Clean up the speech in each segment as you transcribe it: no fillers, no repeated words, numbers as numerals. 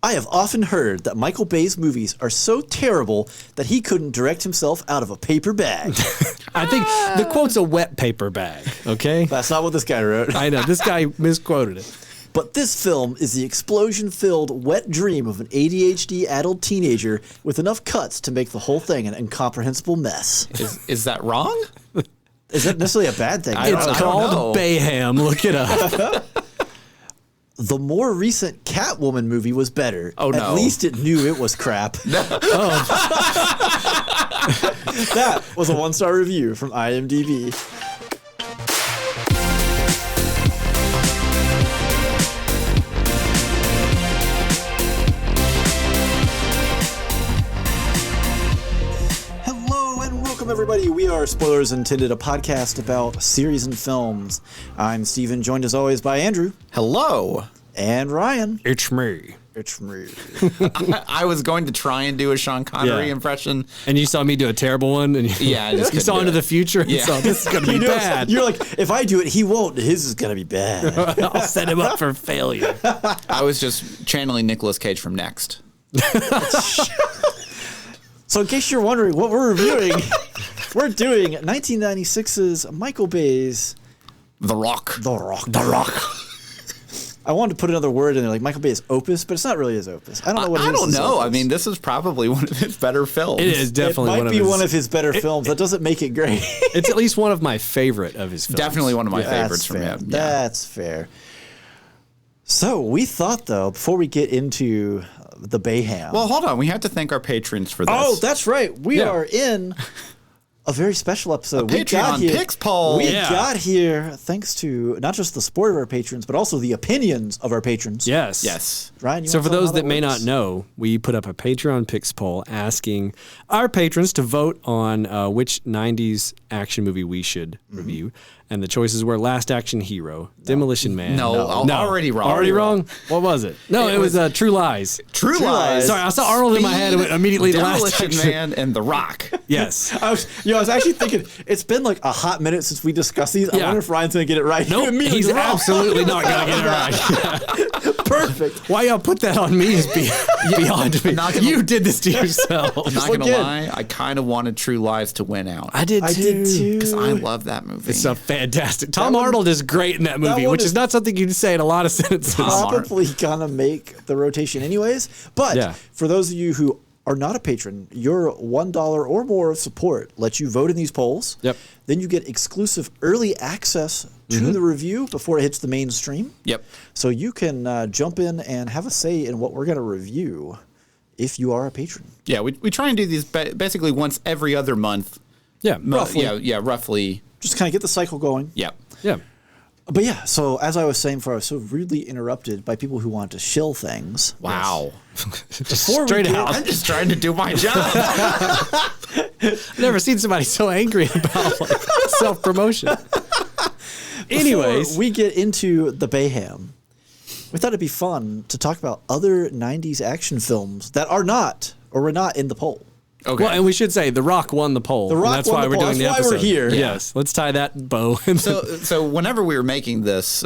I have often heard that Michael Bay's movies are so terrible that he couldn't direct himself out of a paper bag. I think the quote's a wet paper bag, okay? That's not what this guy wrote. I know. This guy misquoted it. But this film is the explosion-filled wet dream of an ADHD-addled teenager with enough cuts to make the whole thing an incomprehensible mess. Is that wrong? Is that necessarily a bad thing? It's called Bayhem. Look it up. The more recent Catwoman movie was better. Oh, no. At least it knew it was crap. That was a 1-star review from IMDb. Everybody, we are Spoilers Intended, a podcast about series and films. I'm Steven, joined as always by Andrew. Hello. And Ryan. It's me. It's me. I was going to try and do a Sean Connery impression. And you saw me do a terrible one? And I you saw into the future and saw this is going to be bad. You're like, if I do it, he won't. His is going to be bad. I'll set him up for failure. I was just channeling Nicolas Cage from Next. So in case you're wondering what we're reviewing, we're doing 1996's Michael Bay's The Rock. The Rock. The Rock. I wanted to put another word in there, like Michael Bay's opus, but it's not really his opus. I don't know what it is. I don't know. Opus. I mean, this is probably one of his better films. It is definitely one of his better films. That doesn't make it great. It's at least one of my favorite of his films. Definitely one of my favorites from him. Yeah. That's fair. So we thought, though, before we get into the Bayhem. Well, hold on. We have to thank our patrons for this. Oh, that's right. We are in a very special episode. A Patreon Picks poll. We got here thanks to not just the support of our patrons, but also the opinions of our patrons. Yes. Ryan, so for those that may not know, we put up a Patreon Picks poll asking our patrons to vote on which 90s action movie we should review. And the choices were Last Action Hero, Demolition Man. No, already wrong. Already wrong? What was it? No, it was True Lies. True Lies. Sorry, I saw Arnold in my head and went immediately to Last Action Man and The Rock. Yes. I was actually thinking, it's been like a hot minute since we discussed these. I wonder if Ryan's going to get it right. Nope, he's absolutely not going to get it right. Perfect. Why y'all put that on me is beyond me. You did this to yourself. I'm not going to lie. I kind of wanted True Lies to win out. I did too. Because I love that movie. It's a fantastic. Tom Arnold is great in that movie, which is not something you'd say in a lot of sentences. Probably gonna make the rotation anyways. But for those of you who are not a patron, your $1 or more of support lets you vote in these polls. Yep. Then you get exclusive early access to the review before it hits the mainstream. Yep. So you can jump in and have a say in what we're going to review if you are a patron. Yeah, we try and do these basically once every other month. Yeah, roughly. Roughly. Just kind of get the cycle going. Yep. Yeah. But yeah, so as I was saying before, I was so rudely interrupted by people who want to shill things. Wow. Just straight out. I'm just trying to do my job. I've never seen somebody so angry about self-promotion. Anyways. Before we get into the Bayhem, we thought it'd be fun to talk about other 90s action films that are not or were not in the poll. Okay. Well, and we should say The Rock won the poll. The Rock and that's won why the we're poll. doing That's the why episode. we're here. Yes. Let's tie that bow. So whenever we were making this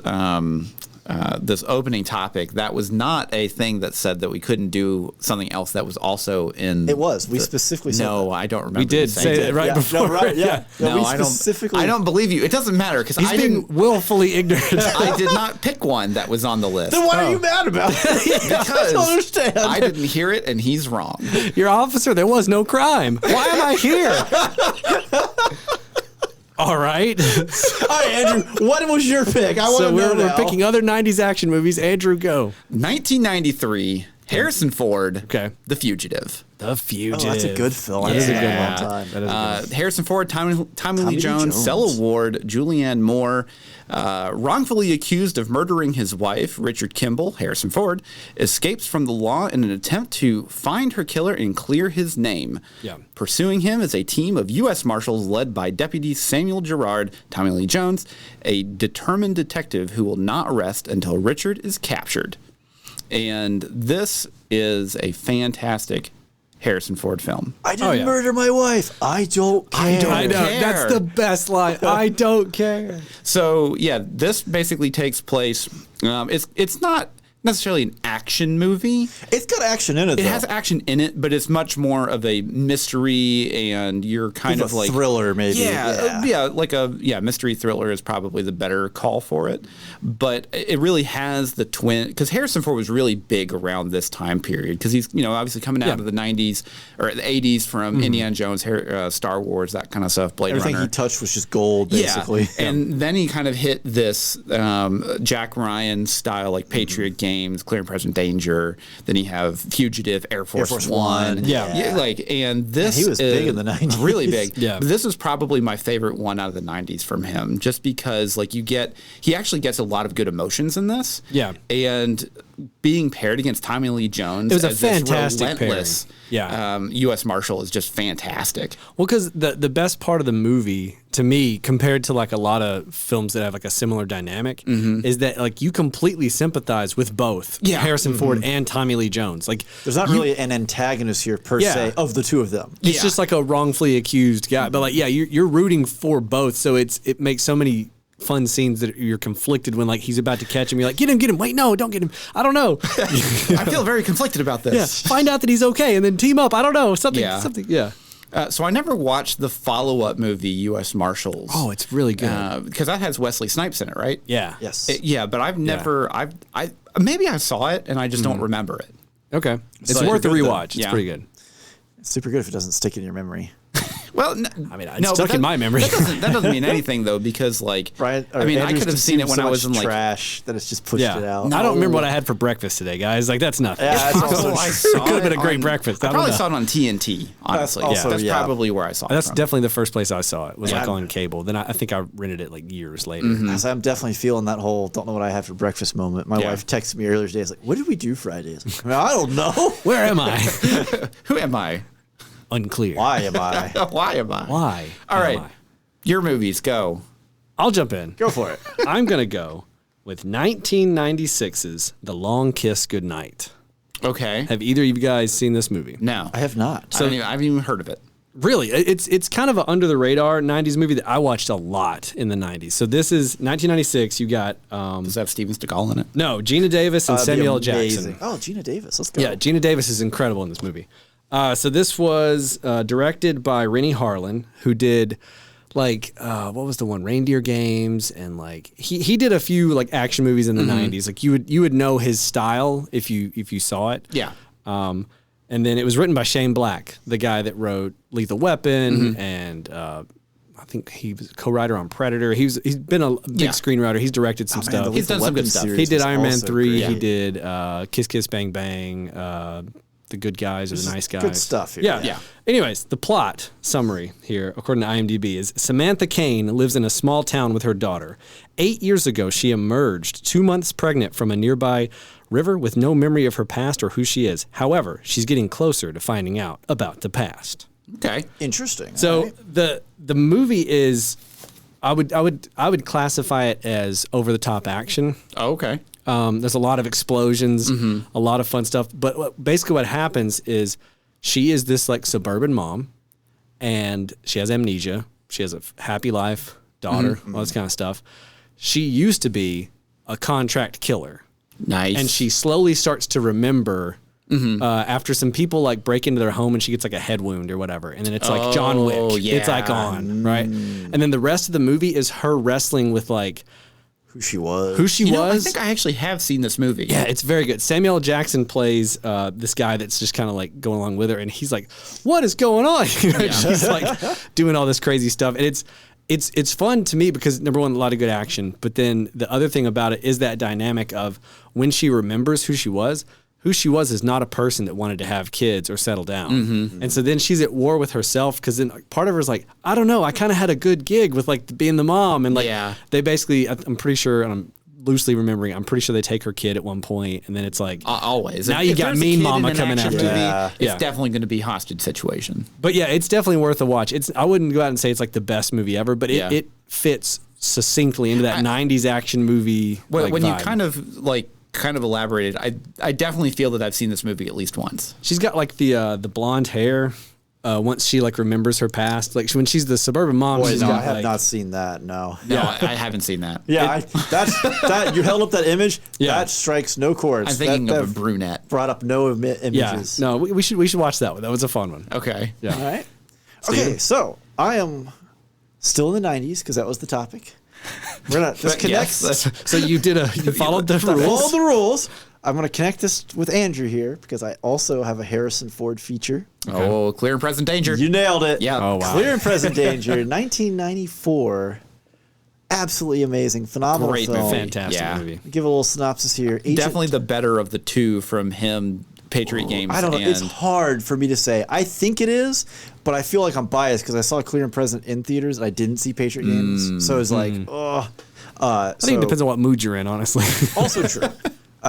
this opening topic, that was not a thing that said that we couldn't do something else that was also in. It was. We specifically said No, that. I don't remember. We did say that right before. No, right, yeah. No, we I specifically... don't believe you. It doesn't matter because He's being willfully ignorant. I did not pick one that was on the list. Then why are you mad about it? Because I don't understand. I didn't hear it, and he's wrong. Your officer, there was no crime. Why am I here? All right. All right, Andrew, what was your pick? I want to know we're picking other 90s action movies. Andrew, go. 1993, Harrison Ford, Okay. The Fugitive. The Fugitive. Oh, that's a good film. That is a good Yeah. one. That is a good one. Harrison Ford, Tommy Lee Jones, Stella Ward, Julianne Moore, wrongfully accused of murdering his wife, Richard Kimball, Harrison Ford, escapes from the law in an attempt to find her killer and clear his name. Yeah. Pursuing him is a team of U.S. Marshals led by Deputy Samuel Gerard, Tommy Lee Jones, a determined detective who will not rest until Richard is captured. And this is a fantastic Harrison Ford film. I didn't murder my wife. I don't care. I know. care. That's the best line. I don't care. So yeah, this basically takes place. It's not necessarily an action movie. It's got action in it, It has action in it, but it's much more of a mystery, and you're kind of like thriller, maybe. Mystery thriller is probably the better call for it. But it really has the twin, because Harrison Ford was really big around this time period, because he's obviously coming out of the 90s or the 80s from Indiana Jones, Star Wars, that kind of stuff. Blade Everything Runner. he touched was just gold, basically. Yeah. And then he kind of hit this Jack Ryan style, like Patriot Games, Clear and Present Danger. Then you have Fugitive, Air Force One. And this he was big in the 90s. Really big. Yeah. But this is probably my favorite one out of the 90s from him, just because like he actually gets a lot of good emotions in this. Yeah. And being paired against Tommy Lee Jones, It was a as this fantastic relentless, pairing. Yeah. U.S. Marshal is just fantastic. Well, because the best part of the movie, to me, compared to like a lot of films that have like a similar dynamic, is that like you completely sympathize with both Harrison Ford and Tommy Lee Jones. Like, there's not really an antagonist here per se of the two of them. It's just like a wrongfully accused guy. But like, you're rooting for both, so it makes so many fun scenes that you're conflicted when like he's about to catch him. You're like, get him. Wait, no, don't get him. I don't know. I feel very conflicted about this. Yeah, find out that he's okay and then team up. I don't know. Something. Yeah. So I never watched the follow-up movie, U.S. Marshals. Oh, it's really good. Because that has Wesley Snipes in it, right? Yeah. Yes. But I've never, maybe I saw it and I just don't remember it. Okay. It's So worth a good, though. rewatch. It's pretty good. It's super good if it doesn't stick in your memory. Well, it's stuck in my memory. That doesn't mean anything though, because like, Right? I mean, I could have seen it when I was in like. trash that it's just pushed it out. I don't remember what I had for breakfast today, guys. Like, that's nothing. Yeah, that's also I true. saw Could have been it a great on- breakfast. I I probably don't saw it on TNT. Honestly, also- that's probably where I saw it. That's from. definitely the first place I saw it. Was like on cable. Then I think I rented it like years later. So I'm definitely feeling that whole don't know what I had for breakfast moment. My wife texted me earlier today. It's like, what did we do Fridays? I don't know. Where am I? Who am I? Unclear. Why am I? Why am I? Why? All am right, I? your movies go. I'll jump in. Go for it. I'm gonna go with 1996's The Long Kiss Goodnight. Okay. Have either of you guys seen this movie? No, I have not. I haven't even heard of it. Really, it's kind of an under the radar 90s movie that I watched a lot in the 90s. So this is 1996. You got Does that have Steven Seagal in it? no Gina Davis and That'd be Samuel L. amazing. Jackson. Oh, Gina Davis. Let's go. Yeah, Gina Davis is incredible in this movie. So this was directed by Rennie Harlan, who did like what was the one, Reindeer Games, and like he did a few like action movies in the 90s. Like you would know his style if you saw it. Yeah. And then it was written by Shane Black, the guy that wrote Lethal Weapon, and I think he was a co-writer on Predator. He's been a big screenwriter. He's directed some stuff. He's done some good stuff. He did Iron Man 3. Great. He did Kiss Kiss Bang Bang, The Good Guys or The Nice Guys. good stuff here. Yeah. Anyways, the plot summary here, according to IMDb, is Samantha Kane lives in a small town with her daughter. 8 years ago, she emerged 2 months pregnant from a nearby river with no memory of her past or who she is. However, she's getting closer to finding out about the past. Okay. Interesting. So All right. the movie is, I would classify it as over the top action. Oh, okay. There's a lot of explosions, a lot of fun stuff. But basically what happens is she is this like suburban mom and she has amnesia. She has a happy life, daughter, all this kind of stuff. She used to be a contract killer. Nice. And she slowly starts to remember after some people like break into their home and she gets like a head wound or whatever. And then it's like John Wick. yeah. It's like on, right? And then the rest of the movie is her wrestling with like Who she was. I think I actually have seen this movie. Yeah, it's very good. Samuel L. Jackson plays this guy that's just kind of like going along with her, and he's like, "What is going on?" And she's like doing all this crazy stuff, and it's fun to me because number one, a lot of good action, but then the other thing about it is that dynamic of when she remembers who she was. Who she was is not a person that wanted to have kids or settle down. And so then she's at war with herself because then part of her is like, I don't know, I kind of had a good gig with like being the mom. And like, they basically, I'm pretty sure, and I'm loosely remembering, I'm pretty sure they take her kid at one point and then it's like. Always. Now you got there's a Mean kid Mama in an coming action after movie, that. It's definitely going to be hostage situation. But yeah, it's definitely worth a watch. I wouldn't go out and say it's like the best movie ever, but it fits succinctly into that 90s action movie. When vibe. you kind of elaborated, I definitely feel that I've seen this movie at least once. She's got like the blonde hair. once she like remembers her past, like when she's the suburban mom. Boys, she's I not, have like, not seen that. No. No, I haven't seen that. Yeah, that you held up that image. Yeah. That strikes no chords. I'm thinking that of a brunette. brought up no images. Yeah, no, we should watch that one. That was a fun one. Okay. Yeah. All right. Okay, so I am still in the 90s because that was the topic. We're gonna this connects. Yes, So you followed the I followed rules. the rules. I'm gonna connect this with Andrew here because I also have a Harrison Ford feature. Oh, clear and present danger. You nailed it. Yeah. Oh, wow. Clear and present danger. 1994. Absolutely amazing, phenomenal Great film. movie. Fantastic Yeah. movie. Give a little synopsis here. Definitely the better of the two from him, Patriot Games. I don't know. And It's hard for me to say. I think it is, but I feel like I'm biased because I saw Clear and Present in theaters and I didn't see Patriot Games. So it's like, oh. I think it depends on what mood you're in, honestly. Also true.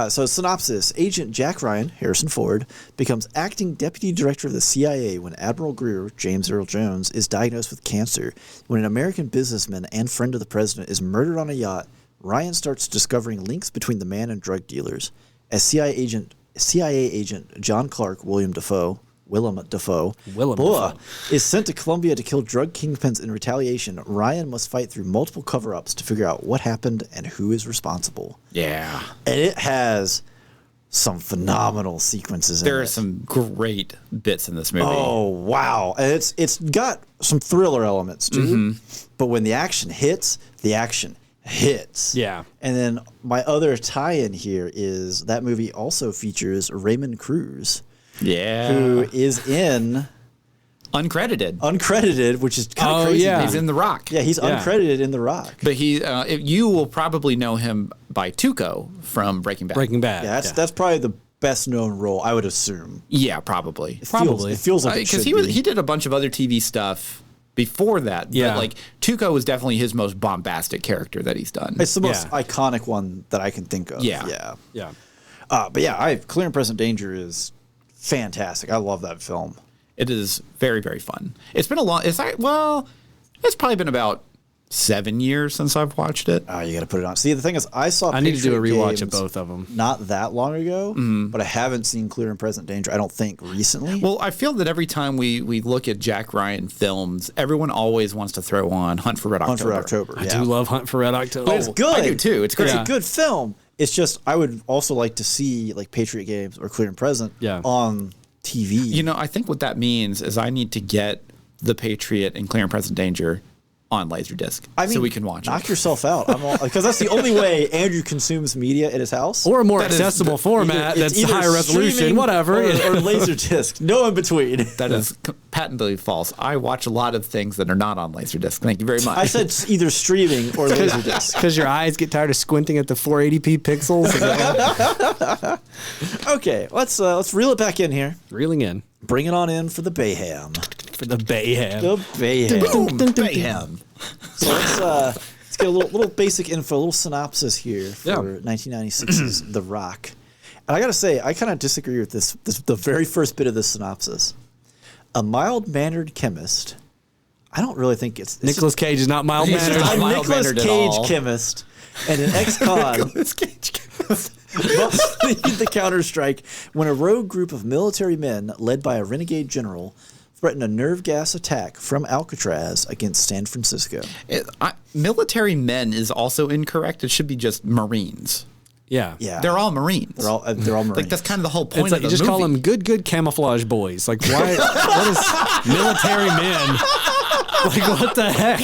So synopsis. Agent Jack Ryan, Harrison Ford, becomes acting deputy director of the CIA when Admiral Greer, James Earl Jones, is diagnosed with cancer. When an American businessman and friend of the president is murdered on a yacht, Ryan starts discovering links between the man and drug dealers. As CIA agent John Clark, Willem Dafoe, is sent to Colombia to kill drug kingpins in retaliation, Ryan must fight through multiple cover-ups to figure out what happened and who is responsible. yeah. And it has some phenomenal sequences in it. There are some great bits in this movie. Oh, wow. And it's got some thriller elements, too. But when the action hits, the action hits. Yeah. And then my other tie-in here is that movie also features Raymond Cruz, Yeah. who is in uncredited, which is kind of crazy. yeah. He's in The Rock. Yeah, he's uncredited in The Rock. But you will probably know him by Tuco from Breaking Bad. Breaking Bad. Yeah, that's probably the best known role, I would assume. Yeah, probably. Probably. It feels like it Because should be. he did a bunch of other TV stuff before that. Yeah. But like Tuco was definitely his most bombastic character that he's done. It's the most Yeah. iconic one that I can think of. Yeah. Yeah. But yeah, Clear and Present Danger is fantastic. I love that film. It is very, very fun. It's been it's probably been about 7 years since I've watched it. Oh, you got to put it on. See, the thing is, I saw I need to do a Patriot rewatch Games of both of them. not that long ago, but I haven't seen Clear and Present Danger, I don't think, recently. Well, I feel that every time we look at Jack Ryan films, everyone always wants to throw on Hunt for Red Hunt October. for October. I yeah. do love Hunt for Red October. But it's good. I do too. It's great. It's a good film. It's just, I would also like to see like Patriot Games or Clear and Present on TV. You know, I think what that means is I need to get The Patriot and Clear and Present Danger on Laserdisc so we can watch knock it. yourself out. Because that's the only way Andrew consumes media at his house. Or a more That is accessible format It's that's either higher resolution, streaming whatever. or Laserdisc. No in between. That is patently false. I watch a lot of things that are not on Laserdisc. Thank you very much. I said either streaming or Laserdisc. Because your eyes get tired of squinting at the 480p pixels. Okay, let's reel it back in here. Reeling in. Bring it on in for the Bayhem. For the Bayhem. The Bayhem. Bayhem. So let's get a little basic info, a little synopsis here for 1996's The Rock. And I gotta say, I kind of disagree with this. The very first bit of this synopsis. A mild-mannered chemist. I don't really think it's Nicolas Cage is not a mild-mannered. not Nicolas mild-mannered at Cage all. chemist and an ex-con must lead the counter-strike when a rogue group of military men led by a renegade general threaten a nerve gas attack from Alcatraz against San Francisco. Military men is also incorrect. It should be just Marines. Yeah. Yeah, They're all Marines. They're all Marines. Like that's kind of the whole point It's like of the you just movie. call them good camouflage boys. Like why? What is military men? Like what the heck?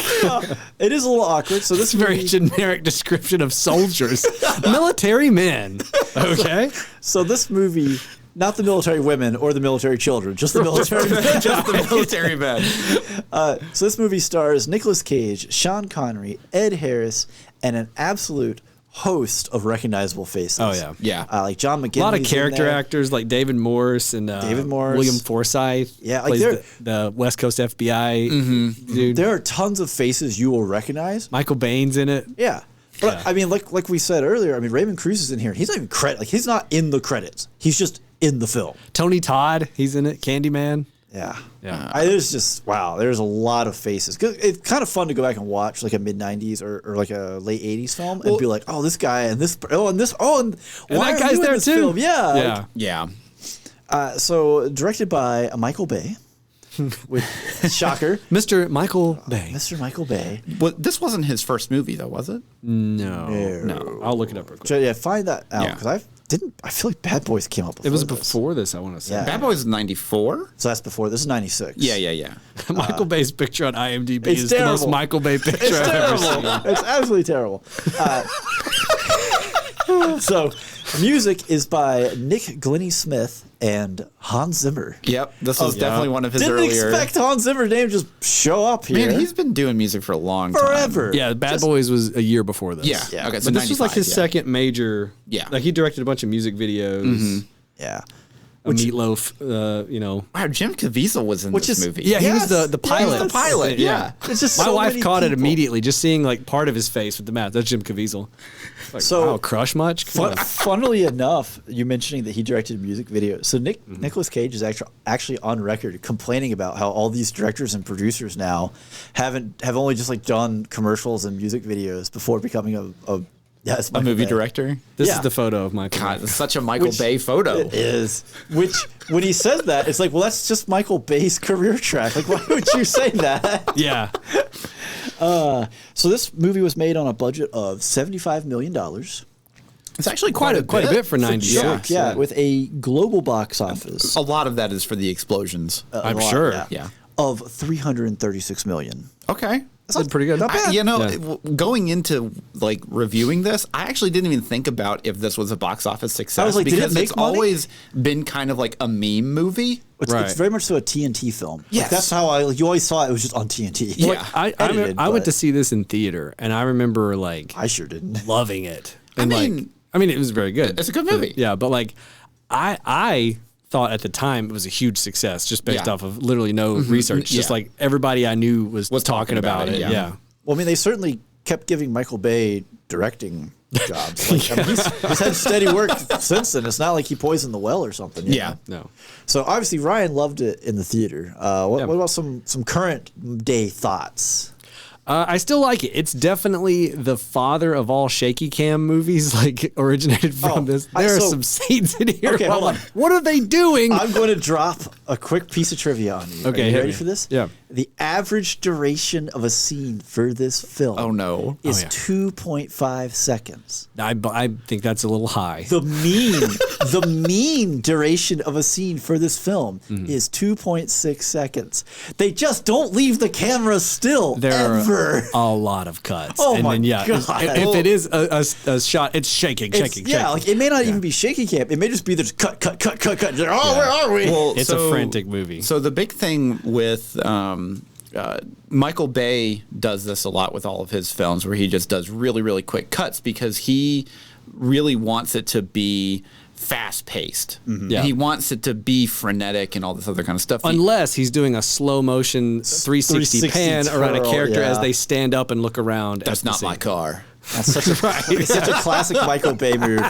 It is a little awkward. So this It's a very generic description of soldiers. Military men. Okay. So this movie, not the military women or the military children, just the military men. just the military men. So this movie stars Nicolas Cage, Sean Connery, Ed Harris, and an absolute host of recognizable faces. Oh, yeah. Yeah. Like John McGinley. A lot of character actors like David Morse and David Morse. William Forsythe. Yeah, like plays the West Coast FBI dude. There are tons of faces you will recognize. Michael Baine's in it. Yeah. But I mean, like we said earlier, I mean, Raymond Cruz is in here. He's not even he's not in the credits. He's just in the film. Tony Todd, he's in it. Candyman. Yeah. Yeah. There's just, wow, there's a lot of faces. 'Cause it's kind of fun to go back and watch like a mid-90s or like a late 80s film and be like, oh, this guy and this, and why that are guy's you in there this too. film? Yeah. Yeah. Yeah. So directed by Michael Bay. with shocker, Mr. Michael Bay. Mr. Michael Bay. Well, this wasn't his first movie, though, was it? No. I'll look it up real quick. So, yeah, find that out Yeah. because I feel like Bad Boys came out before. It was this. before this, I want to say. Yeah. Bad Boys is 94? So that's before. This is 96. Yeah. Michael Bay's picture on IMDb It's is the most terrible. Michael Bay picture It's I've ever seen. terrible. It's absolutely terrible. So, music is by Nick Glennie Smith and Hans Zimmer. Yep, this was definitely one of his Didn't earlier. expect Hans Zimmer name just show up here. Man, he's been doing music for a long time. forever. Yeah, Bad Boys was a year before this. Yeah. Okay, so But this was like 95, his yeah. second major. Yeah. Like he directed a bunch of music videos. Yeah. A Meatloaf, you know. Wow, Jim Caviezel was in Which this is- movie. Yeah, he was Yes. the pilot. Yeah, he was the pilot, yeah. It's just My so wife many caught it people. immediately, just seeing like part of his face with the mask. That's Jim Caviezel. Like, So- wow, Crush much? Come on. Funnily enough, you mentioning that he directed music videos. So Nicolas Cage is actually on record complaining about how all these directors and producers now have only just like done commercials and music videos before becoming a it's a Michael movie Bay. director. This Yeah. is the photo of Michael. God, Bay. it's such a Michael Which Bay photo. It is. Which when he says that, it's like, well, that's just Michael Bay's career track. Like, why would you say that? Yeah. So this movie was made on a budget of $75 million. It's actually Quite a bit for 96. Yeah, with a global box office A lot of that is for the explosions. I'm a lot, sure. Yeah. of $336 million. Okay. That's pretty good. Not bad. You know, Yeah. going into like reviewing this, I actually didn't even think about if this was a box office success. I was like, did it because make it's money? always been kind of like a meme movie. It's very much so a TNT film. Like, Yes. that's how you always saw it. It was just on TNT. Yeah. Like, I went to see this in theater, and I remember like I sure didn't. loving it. I And mean- it was very good. It's a good movie. Yeah, but like, I thought at the time it was a huge success just based Yeah. off of literally no research. Just Yeah. like everybody I knew was talking about it. yeah. Yeah. Well, I mean, they certainly kept giving Michael Bay directing jobs. Like, I mean, he's had steady work since then. It's not like he poisoned the well or something. you Yeah. know? No. So obviously Ryan loved it in the theater. What about some current day thoughts? I still like it. It's definitely the father of all shaky cam movies, like originated from this. There are so- some scenes in here. Okay, where hold I'm on. like, what are they doing? I'm going to drop a quick piece of trivia on you. Okay, Are you hit ready me. for this? Yeah. The average duration of a scene for this film Oh, no. is yeah. 2.5 seconds. I think that's a little high. The mean duration of a scene for this film Mm-hmm. is 2.6 seconds. They just don't leave the camera still There ever. are a lot of cuts. Oh and my then, yeah, God. If it is a shot, it's shaking. Yeah, like it may not even be shaky cam. It may just be just cut. Where are we? Well, It's a frantic movie. So the big thing with Michael Bay does this a lot with all of his films, where he just does really, really quick cuts because he really wants it to be fast paced. Yeah. He wants it to be frenetic and all this other kind of stuff. Unless he's doing a slow motion 360 pan around a twirl, character yeah. as they stand up and look around. That's at the not my scene. car. That's such a, it's such a classic Michael Bay move.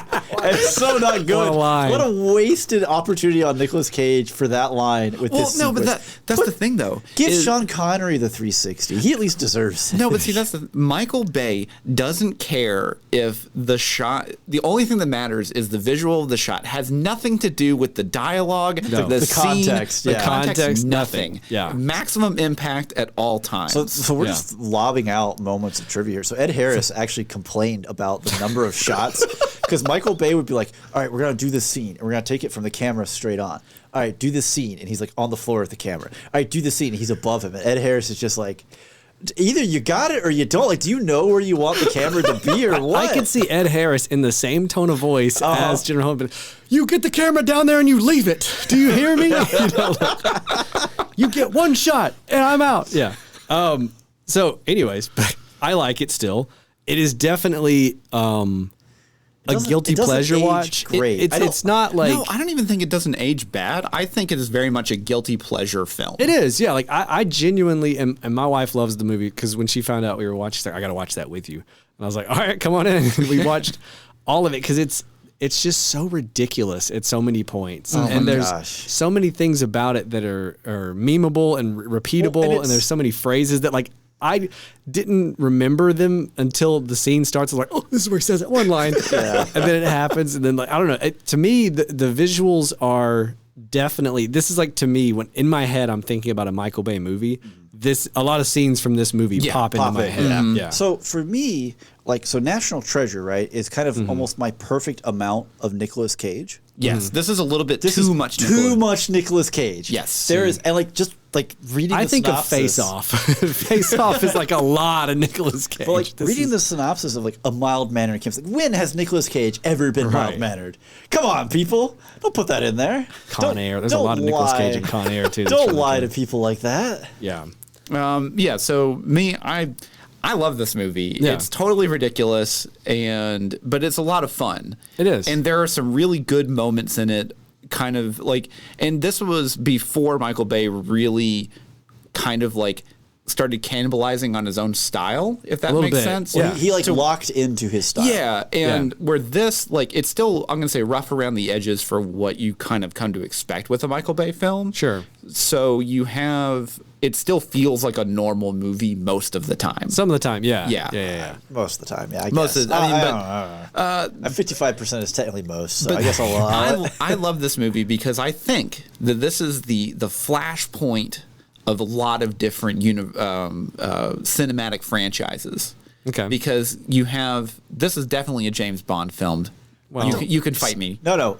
It's so not good. What a line. What a wasted opportunity on Nicolas Cage for that line with Well, this no, but sequence. that's the thing, though. Give is- Sean Connery the 360. He at least deserves it. No, but see, that's the Michael Bay doesn't care if the shot. The only thing that matters is the visual of the shot. Has nothing to do with the dialogue, No. the The scene, context, the yeah. context, Nothing. nothing. Yeah. Maximum impact at all times. So we're Yeah. just lobbing out moments of trivia here. So Ed Harris actually complained about the number of shots because Michael Bay would be like, all right, we're going to do this scene and we're going to take it from the camera straight on. All right, do this scene. And he's like on the floor with the camera. All right, do the scene. And he's above him. And Ed Harris is just like, either you got it or you don't. Like, do you know where you want the camera to be or what? I could see Ed Harris in the same tone of voice as General Holmes. You get the camera down there and you leave it. Do you hear me? You get one shot and I'm out. Yeah. So, anyways, I like it still. It is definitely a guilty it doesn't pleasure age watch. great. It's not like no, I don't even think it doesn't age bad. I think it is very much a guilty pleasure film. it is. Yeah, like I genuinely am, and my wife loves the movie because when she found out we were watching, she's like, I got to watch that with you. And I was like, all right, come on in. And we watched all of it because it's just so ridiculous at so many points, and there's gosh. so many things about it that are memeable and repeatable, Well, and and there's so many phrases that like I didn't remember them until the scene starts. I was like, oh, this is where he says that one line, and then it happens, and then like I don't know. To me, the visuals are definitely, this is like, to me, when in my head I'm thinking about a Michael Bay movie, a lot of scenes from this movie pop into my head. Yeah. So for me, National Treasure, right, is kind of almost my perfect amount of Nicolas Cage. Yes, this is a little bit This too is much. Too much Nicolas Cage. Yes. There is, and reading the think synopsis. of Face Off. Face Off is like a lot of Nicolas Cage. But reading the synopsis of a mild-mannered Kim, when has Nicolas Cage ever been mild-mannered? Come on, people. Don't put that in there. Con Air. There's a lot of Nicolas Cage in Con Air, too. Don't lie to people like that. Yeah. So I love this movie. Yeah. It's totally ridiculous, but it's a lot of fun. It is. And there are some really good moments in it, kind of and this was before Michael Bay really kind of started cannibalizing on his own style, if that makes sense. Well, he locked into his style. Yeah, and where this, it's still, I'm going to say, rough around the edges for what you kind of come to expect with a Michael Bay film. Sure. So it still feels like a normal movie most of the time. Some of the time, yeah. Yeah. Most of the time, yeah. I Most guess. of the, I mean, 55% is technically most, so I guess I'll allow it. I love this movie because I think that this is the flashpoint of a lot of different cinematic franchises. Okay. Because this is definitely a James Bond film. Well, you can fight me. No.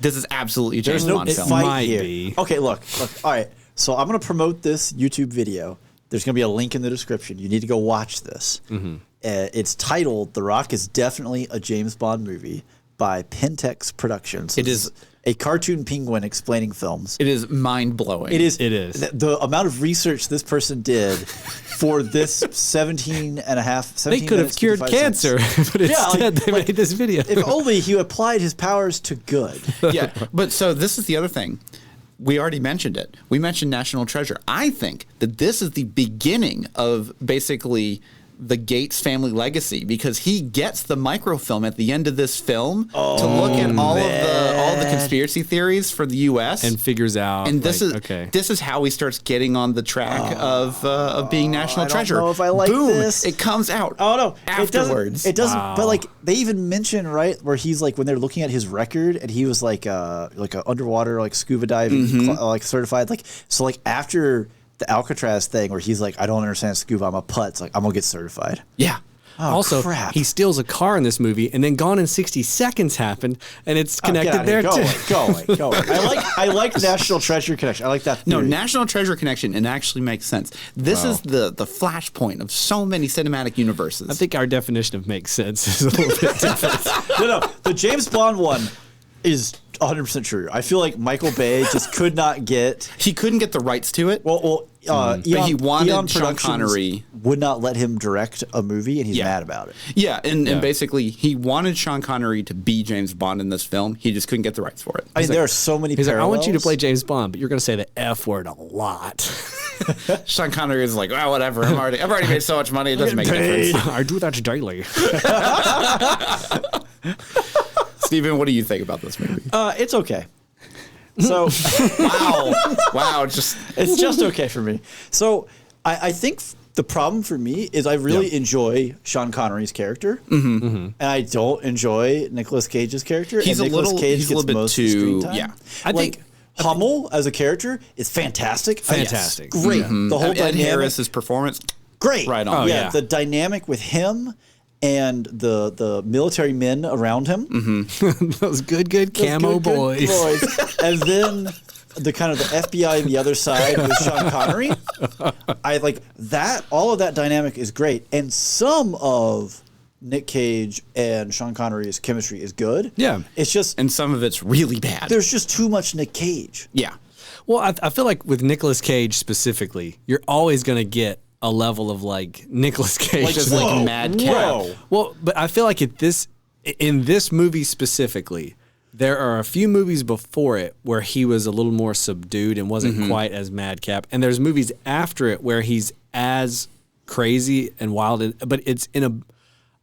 This is absolutely a James There's no Bond film. fight Might here. be. Okay, look. All right. So I'm going to promote this YouTube video. There's going to be a link in the description. You need to go watch this. It's titled "The Rock is Definitely a James Bond Movie" by Pentex Productions. It is a cartoon penguin explaining films. It is mind-blowing. It is. The amount of research this person did for this 17 They could have cured cancer, but instead they made this video. If only he applied his powers to good. Yeah, but so this is the other thing. We already mentioned it. We mentioned National Treasure. I think that this is the beginning of basically the Gates family legacy, because he gets the microfilm at the end of this film to look at all the conspiracy theories for the U.S. and figures out. And this is how he starts getting on the track of being National Treasure. I don't know if I like Boom! this. It comes out. Oh no! Afterwards, it doesn't. Wow. But they even mention where he's when they're looking at his record, and he was like a underwater scuba diving certified. So after the Alcatraz thing where he's I don't understand scuba, I'm a putt. I'm gonna get certified. Yeah. Oh, also, crap. He steals a car in this movie, and then Gone in 60 Seconds happened, and it's connected there too. Go away. I like National Treasure Connection. I like that theory. No, National Treasure Connection, and actually makes sense. This is the flashpoint of so many cinematic universes. I think our definition of makes sense is a little bit different. No, the James Bond one is 100% true. I feel like Michael Bay just could not get. He couldn't get the rights to it. But he wanted Eon Sean Productions Connery. would not let him direct a movie, and he's mad about it. Yeah, and basically he wanted Sean Connery to be James Bond in this film. He just couldn't get the rights for it. I mean, there are so many He's parallels. I want you to play James Bond, but you're going to say the F word a lot. Sean Connery is whatever. I've already made so much money. It doesn't make a difference. I do that daily. Steven, what do you think about this movie? It's okay. So wow, it's just okay for me. So I think the problem for me is I really enjoy Sean Connery's character, and I don't enjoy Nicolas Cage's character. He's and a little bit most too screen time. yeah. I think Hummel as a character is fantastic. Fantastic. Great. The whole Ed dynamic. Harris's performance, Great. right on. Yeah, the dynamic with him and the military men around him. Those good camo boys. And then the kind of the FBI on the other side with Sean Connery. I like that. All of that dynamic is great. And some of Nick Cage and Sean Connery's chemistry is good. Yeah. It's just, and some of it's really bad. there's just too much Nick Cage. Yeah. Well, I feel like with Nicolas Cage specifically, you're always going to get a level of Nicolas Cage Just madcap. Well, but I feel like in this movie specifically, there are a few movies before it where he was a little more subdued and wasn't quite as madcap, and there's movies after it where he's as crazy and wild, but it's in a,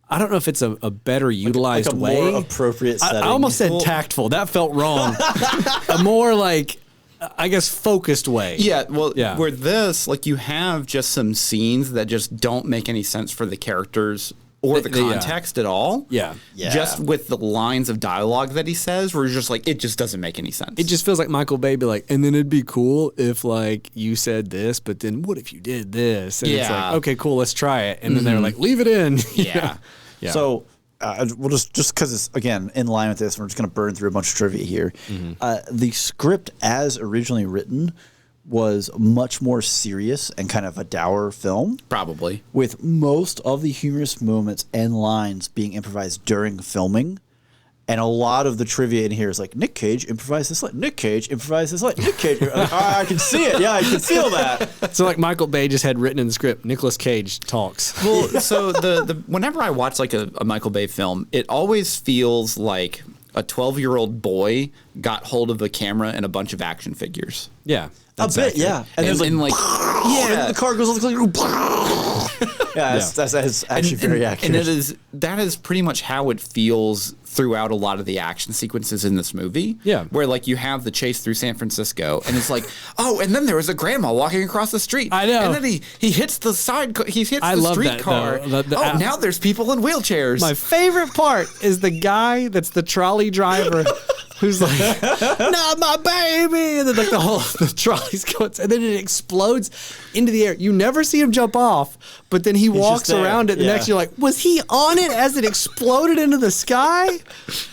I don't know if it's a better utilized like a way. more appropriate setting. I almost said tactful. That felt wrong. A more I guess focused way. Yeah, well, where this, you have just some scenes that just don't make any sense for the characters or the yeah. context at all. Yeah. Yeah. Just with the lines of dialogue that he says, where you're just like, it just doesn't make any sense. It just feels like Michael Bay be like, and then it'd be cool if like you said this, but then what if you did this? And it's like, okay, cool, let's try it. And then they're like, leave it in. Yeah. Yeah. So we'll just because it's again in line with this, we're just going to burn through a bunch of trivia here. The script, as originally written, was much more serious and kind of a dour film, Probably. with most of the humorous moments and lines being improvised during filming. And a lot of the trivia in here is like, Nick Cage improvised this line. Nick Cage improvised this line. Nick Cage. I can see it. Yeah, I can feel that. So like Michael Bay just had written in the script, Nicolas Cage talks. Well, so the whenever I watch like a Michael Bay film, it always feels like a 12-year-old boy got hold of a camera and a bunch of action figures. Yeah. A bit, yeah. And there's And like, yeah, and the car goes like, yeah, that's actually very accurate. And that is pretty much how it feels throughout a lot of the action sequences in this movie. Yeah. Where like you have the chase through San Francisco and it's like, oh, and then there was a grandma walking across the street. I know. And then he hits the he hits I the love street that, car. though. Now there's people in wheelchairs. My favorite part is the guy that's the trolley driver who's like, not my baby. And then like the trolley's going, and then it explodes into the air. You never see him jump off, but then he walks just there. around it. The Yeah. next, you're like, was he on it as it exploded into the sky?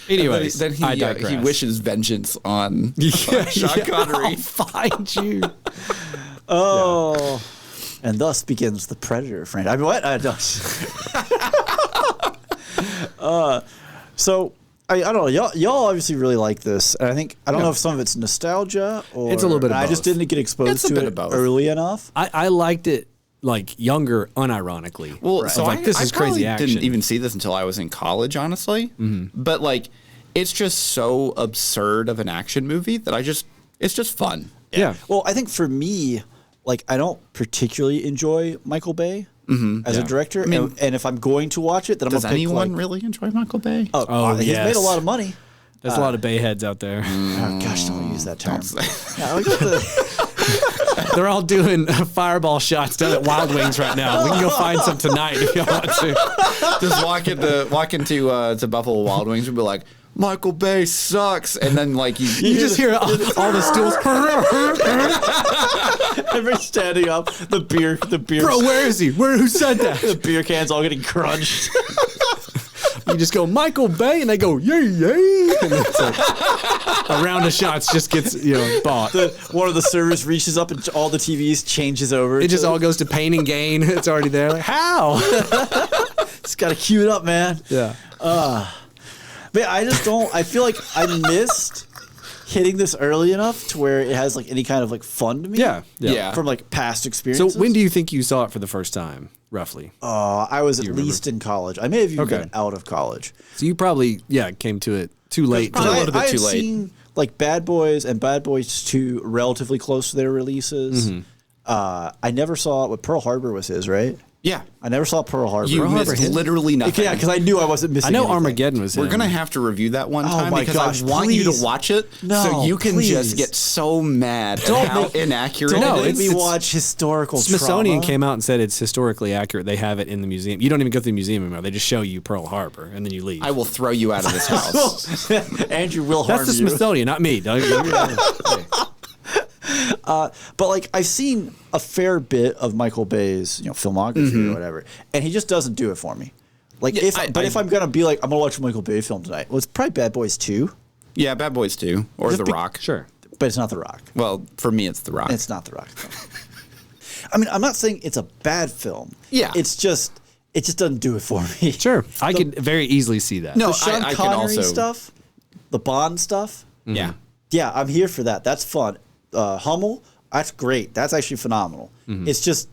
Anyways, then I he digress. wishes vengeance on Yeah, Sean Connery. I'll find you. Oh, and thus begins the Predator franchise. I mean, what? So I don't know. Y'all obviously really like this, and I don't know if some of it's nostalgia or It's a little bit of I just both. didn't get exposed It's a to bit it of both. early enough. I liked it like younger, unironically. Well, so like, this I is crazy probably action. didn't even see this until I was in college, honestly. But like, it's just so absurd of an action movie that it's just fun. Yeah. Well, I think for me, like I don't particularly enjoy Michael Bay as a director, and if I'm going to watch it, then Does I'm gonna pick anyone like, really enjoy Michael Bay? he's yes. made a lot of money. There's a lot of bay heads out there. Oh gosh, don't use that term. Don't Yeah, look at the- They're all doing fireball shots down at Wild Wings right now. We can go find some tonight if you want to. Just walk into to Buffalo Wild Wings and be like, Michael Bay sucks, and then like you You just hear all the stools. Everybody's standing up. The beer. Bro, where is he? Who said that? The beer cans all getting crunched. You just go, Michael Bay, and they go, yay, yay. And it's like, a round of shots just gets, bought. One of the servers reaches up and all the TVs changes over. It just all goes to Pain and Gain. It's already there. Like, how? Just got to cue it up, man. Yeah. But I just don't. I feel like I missed hitting this early enough to where it has like any kind of like fun to me. Yeah. From like past experiences. So when do you think you saw it for the first time, roughly? I was at least in college. I may have even Okay. been out of college. So you probably, came to it too late. Probably a little bit I had too late. seen like Bad Boys and Bad Boys 2 relatively close to their releases. I never saw what Pearl Harbor was his, right? Yeah. I never saw Pearl Harbor. You missed literally nothing. Yeah, because I knew I wasn't missing I know anything. Armageddon was We're him. gonna have to review that one time my because gosh, I want you please. to watch it No, so you can please. just get so mad at Don't how make- inaccurate Don't it make is. me it's- watch historical Smithsonian trauma. came out and said it's historically accurate. They have it in the museum. You don't even go to the museum anymore. They just show you Pearl Harbor and then you leave. I will throw you out of this house. Andrew will harm That's the you. Smithsonian, not me. But like I've seen a fair bit of Michael Bay's, filmography or whatever, and he just doesn't do it for me. Like Yeah, if I'm gonna be like I'm gonna watch a Michael Bay film tonight, well, it's probably Bad Boys 2, Yeah, Bad Boys 2 or The Rock. Sure. but it's not The Rock. Well, for me, it's The Rock. It's not The Rock. I mean, I'm not saying it's a bad film. Yeah. it just doesn't do it for me. Sure. I could very easily see that. No, The Sean I can Connery also. stuff, the Bond stuff. Yeah. Yeah, I'm here for that. That's fun. Hummel, that's great. That's actually phenomenal. It's just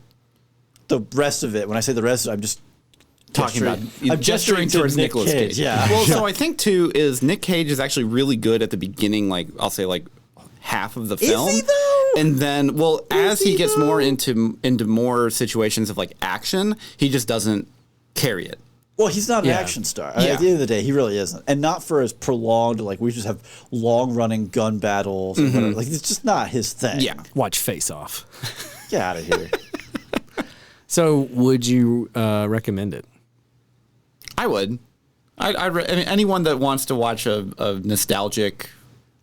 the rest of it. When I say the rest of it, I'm just Talking about I'm gesturing to towards Nick Nicolas Cage. Yeah. Well, so I think too is Nick Cage is actually really good at the beginning, like I'll say like half of the film. he, though? And then, well, as he, he gets more though? into more situations of like action, he just doesn't carry it. Well, he's not an Yeah. action star. Yeah. At the end of the day, he really isn't, and not for as prolonged. Like we just have long-running gun battles. Or whatever. Like it's just not his thing. Yeah. Watch Face Off. Get out of here. So would you recommend it? I would. I mean, anyone that wants to watch a nostalgic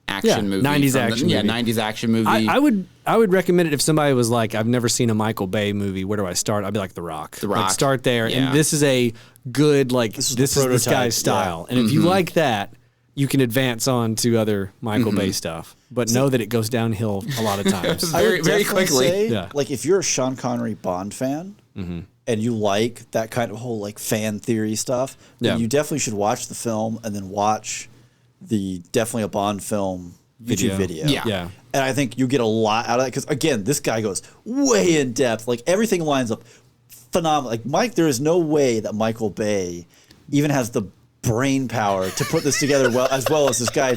action movie, 90s action movie. 90s action movie. I would recommend it if somebody was like, I've never seen a Michael Bay movie. Where do I start? I'd be like The Rock. The Rock. Like, start there. Yeah. And this is a good, like, this is this guy's style. And if you like that, you can advance on to other Michael Bay stuff. But know that it goes downhill a lot of times. very, very quickly. Say, like, if you're a Sean Connery Bond fan and you like that kind of whole, like, fan theory stuff, then you definitely should watch the film and then watch the Definitely a Bond Film YouTube video. Yeah. And I think you get a lot out of that because, again, this guy goes way in depth. Like, everything lines up phenomenal. Like, Mike, there is no way that Michael Bay even has the brain power to put this together as well as this guy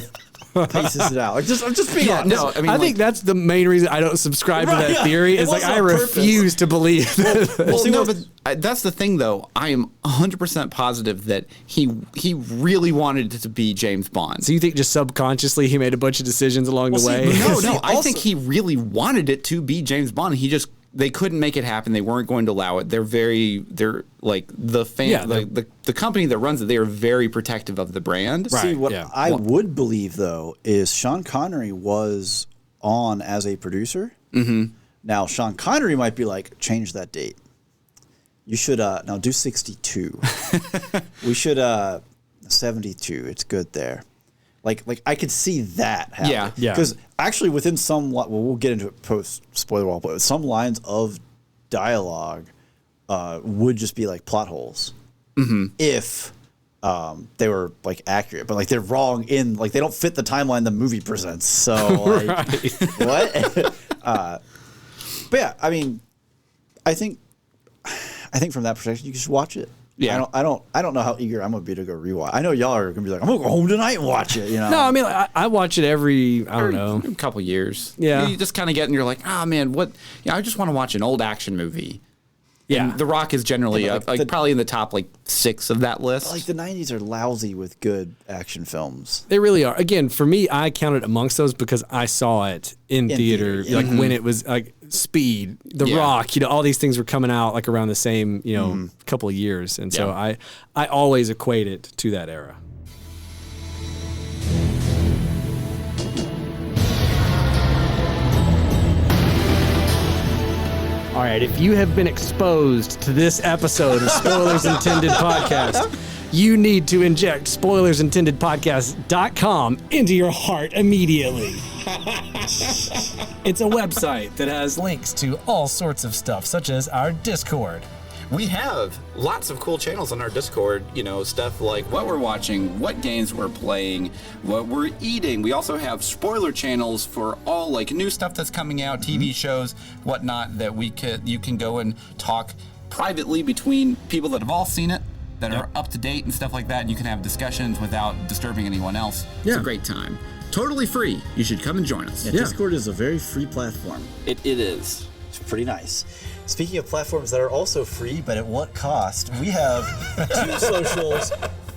paces it out. Like, I'm just being honest. No, I mean, I think that's the main reason I don't subscribe to that theory. Is like I purpose. refuse to believe. Well, no, but that's the thing, though. I am 100% positive that he really wanted it to be James Bond. So you think just subconsciously he made a bunch of decisions along the way? No, I think he really wanted it to be James Bond. They couldn't make it happen. They weren't going to allow it. They're like the fan, the company that runs it. They are very protective of the brand. Right. See, what I would believe though is Sean Connery was on as a producer. Now Sean Connery might be like, change that date. You should now do 62. We should 72. It's good there. Like I could see that happening. Yeah. Because actually within some, we'll get into it post spoiler wall, but some lines of dialogue would just be like plot holes if they were like accurate, but like they're wrong in like they don't fit the timeline the movie presents. So like, what? But yeah, I mean, I think from that perspective, you can just watch it. Yeah, I don't know how eager I'm gonna be to go rewatch. I know y'all are gonna be like, I'm gonna go home tonight and watch it. You know? No, I mean I watch it every a couple years. Yeah, you just kind of get and you're like, oh man, what? Yeah, I just want to watch an old action movie. Yeah, and The Rock is generally probably in the top 6 of that list. Like the 90s are lousy with good action films. They really are. Again, for me, I count it amongst those because I saw it in theater, like when it was like Speed, The Rock, all these things were coming out like around the same, couple of years. And so I always equate it to that era. All right, if you have been exposed to this episode of Spoilers Intended Podcast, you need to inject spoilersintendedpodcast.com into your heart immediately. It's a website that has links to all sorts of stuff, such as our Discord. We have lots of cool channels on our Discord, stuff like what we're watching, what games we're playing, what we're eating. We also have spoiler channels for all new stuff that's coming out, TV shows, whatnot, that you can go and talk privately between people that have all seen it, that are up to date and stuff like that, and you can have discussions without disturbing anyone else. It's a great time. Totally free. You should come and join us. Yeah, Discord is a very free platform. It is. It's pretty nice. Speaking of platforms that are also free, but at what cost? We have 2 socials,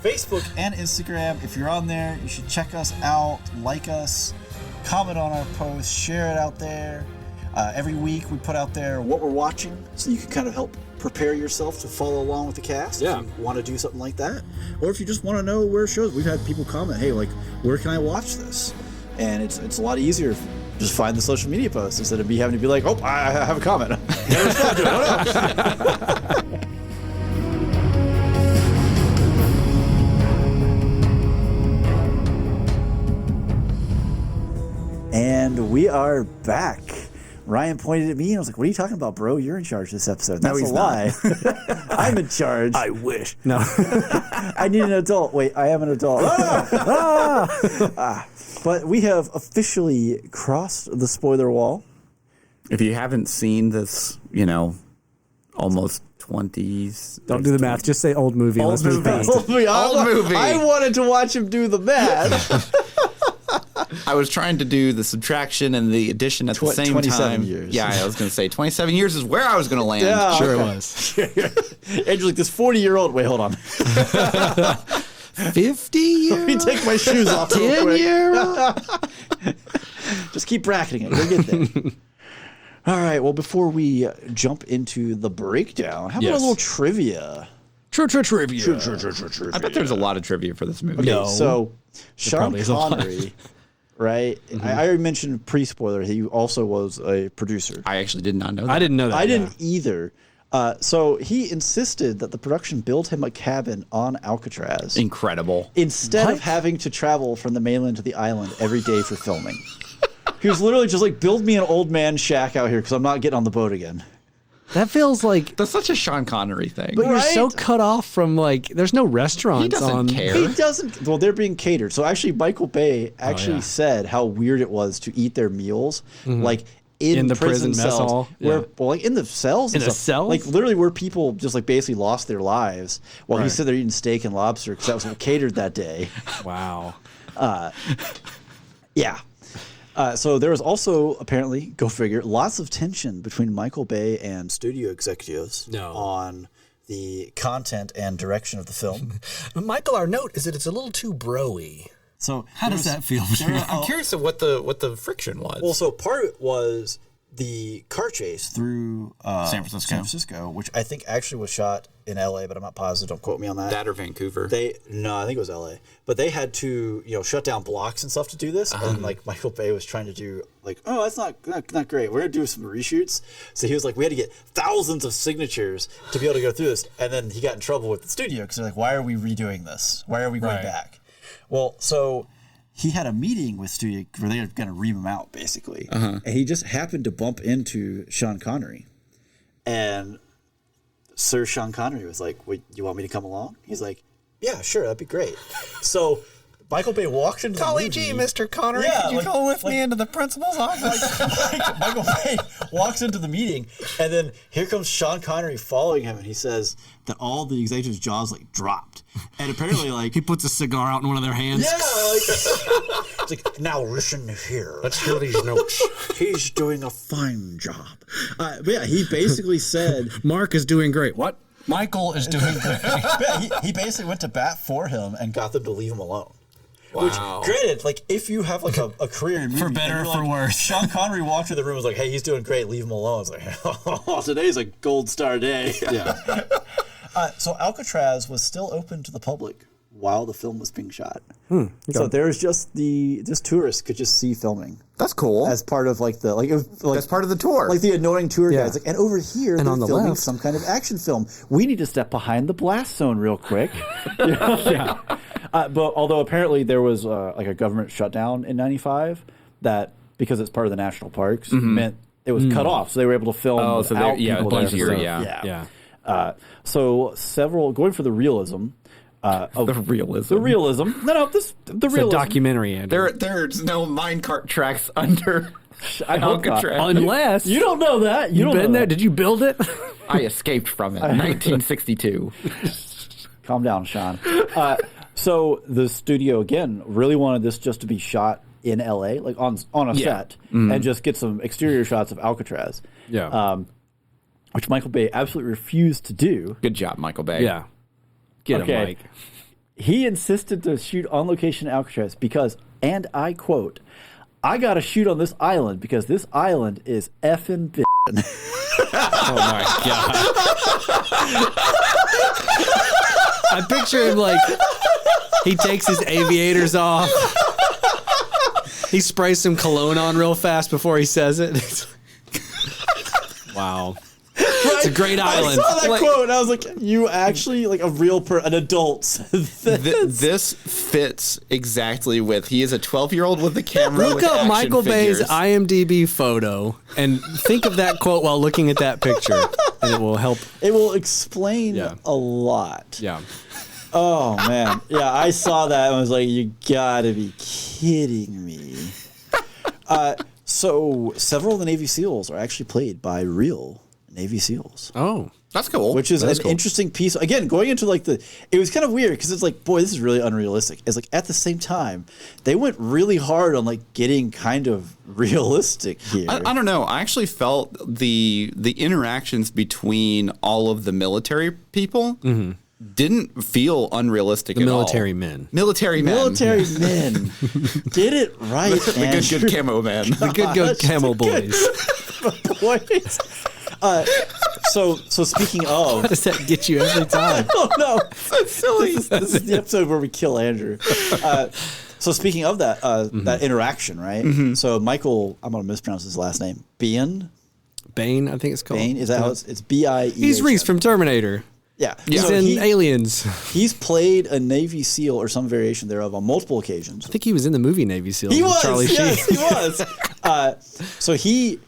Facebook and Instagram. If you're on there, you should check us out, like us, comment on our posts, share it out there. Every week we put out there what we're watching, so you can kind of help prepare yourself to follow along with the cast. Yeah. If you want to do something like that. Or if you just want to know where shows, we've had people comment, hey, where can I watch this? And it's a lot easier if just find the social media post instead of me having to be like, oh, I have a comment. Never respond to it. Oh, no. And we are back. Ryan pointed at me and I was like, what are you talking about, bro? You're in charge of this episode. That's a lie. I'm in charge. I wish. No. I need an adult. Wait, I am an adult. But we have officially crossed the spoiler wall. If you haven't seen this, almost 20s. Don't do the math. Just say old movie. Old movie. Old movie. I wanted to watch him do the math. I was trying to do the subtraction and the addition at the same 27 time. Years. Yeah, I was going to say 27 years is where I was going to land. Yeah, sure okay. It was. Andrew's like, this 40-year-old. Wait, hold on. 50 years? Let me take my shoes off. 10-year-old? Just keep bracketing it. We'll get there. All right. Well, before we jump into the breakdown, how about a little trivia? Trivia. I bet there's a lot of trivia for this movie. Okay, so Sean probably is a lot. Connery, right? I already mentioned pre-spoiler. He also was a producer. I actually did not know that. I didn't know that. I didn't either. So he insisted that the production build him a cabin on Alcatraz Incredible. instead of having to travel from the mainland to the island every day for filming. He was literally just like, build me an old man shack out here because I'm not getting on the boat again. That feels like That's such a Sean Connery thing. but you're so Right? cut off from like there's no restaurants He doesn't on care. He doesn't. Well, they're being catered. So actually, Michael Bay actually said how weird it was to eat their meals like in the prison mess cells, hall? where Yeah. well, like in the cells, and In the stuff, cells? like literally where people just like basically lost their lives while Right. he's sitting there eating steak and lobster because that was what catered that day. Wow. Yeah. So there was also apparently, go figure, lots of tension between Michael Bay and studio executives on the content and direction of the film. Michael, our note is that it's a little too bro-y. So How does that feel? I'm curious of what the friction was. Well, so part of it was the car chase through San Francisco. which I think actually was shot in L.A., but I'm not positive. Don't quote me on that. That or Vancouver. No, I think it was L.A. But they had to, shut down blocks and stuff to do this, and like Michael Bay was trying to do like, oh, that's not great. We're gonna do some reshoots. So he was like, we had to get thousands of signatures to be able to go through this, and then he got in trouble with the studio because they're like, why are we redoing this? Why are we going back? Well, so he had a meeting with studio where they were going to ream him out, basically. And he just happened to bump into Sean Connery. And Sir Sean Connery was like, wait, you want me to come along? He's like, yeah, sure, that'd be great. So Michael Bay walks into Golly the gee, movie. Mr. Connery, Yeah, could you like- go with like- me into the principal's office? Like, Michael Bay walks into the meeting, and then here comes Sean Connery following him, and he says that all the executives' jaws like dropped, and apparently like He puts a cigar out in one of their hands. yeah, like, it's like now listen here. Let's hear these notes. He's doing a fine job. But yeah, he basically said Mark is doing great. What? Michael is doing great. yeah, he basically went to bat for him and got them to leave him alone. Which, Wow. granted, like if you have like a career in movie, For better and or you're for like, worse. Sean Connery walked through the room and was like, "Hey, he's doing great. Leave him alone." It's like, "Oh, today's a gold star day." Yeah. So Alcatraz was still open to the public while the film was being shot. So there's just tourists could just see filming That's cool. as part of like the like, it was, like That's part of the tour. like the annoying tour Yeah. guides. Like, and over here, they're on the filming left- some kind of action film. We need to step behind the blast zone real quick. Yeah. But although apparently there was like a government shutdown in '95 that because it's part of the national parks meant it was cut off, so they were able to film. Oh, so they're- without yeah, people there. easier, So, yeah. Yeah. So several going for the realism. the realism. The realism. No, the It's a realism. documentary, Andrew. There's no minecart tracks under I hope not. Alcatraz. Unless You don't know that. You you've don't been know there. that. Did you build it? I escaped from it. 1962. Calm down, Sean. So the studio again really wanted this just to be shot in L.A., like on a set, and just get some exterior shots of Alcatraz. Yeah. Which Michael Bay absolutely refused to do. Good job, Michael Bay. Yeah. Get Okay. him, Mike. He insisted to shoot on location in Alcatraz because, and I quote, "I got to shoot on this island because this island is effing b." Oh my god. I picture him like he takes his aviators off. He sprays some cologne on real fast before he says it. Wow. It's a great island. I saw that quote and I was like, "You actually like a real an adult said this." This fits exactly with he is a 12-year-old with a camera. Look with up action Michael Bay's figures. IMDb photo and think of that quote while looking at that picture, and it will help. It will explain Yeah. a lot. Yeah. Oh man, yeah, I saw that and I was like, "You gotta be kidding me!" So several of the Navy SEALs are actually played by real Navy SEAls, Oh. That's cool. which is That's an cool. interesting piece. Again, going into like it was kind of weird because it's like, boy, this is really unrealistic. It's like at the same time, they went really hard on like getting kind of realistic here. I don't know. I actually felt the interactions between all of the military people didn't feel unrealistic The at military all. men. Military men. Military men did it right. the good camo men. The good Gosh, camel the good- boys. boys. So speaking of, How does that get you every time? oh no, that's silly. This is the episode where we kill Andrew. So speaking of that, that interaction, right? So Michael, I'm gonna mispronounce his last name. Bane, Bane, I think it's called. Bane, is that how it's B-I-E? He's Reese from Terminator. Yeah, He's So in Aliens. he's played a Navy SEAL or some variation thereof on multiple occasions. I think he was in the movie Navy SEALs. He with was, Charlie yes, Sheen. he was. So he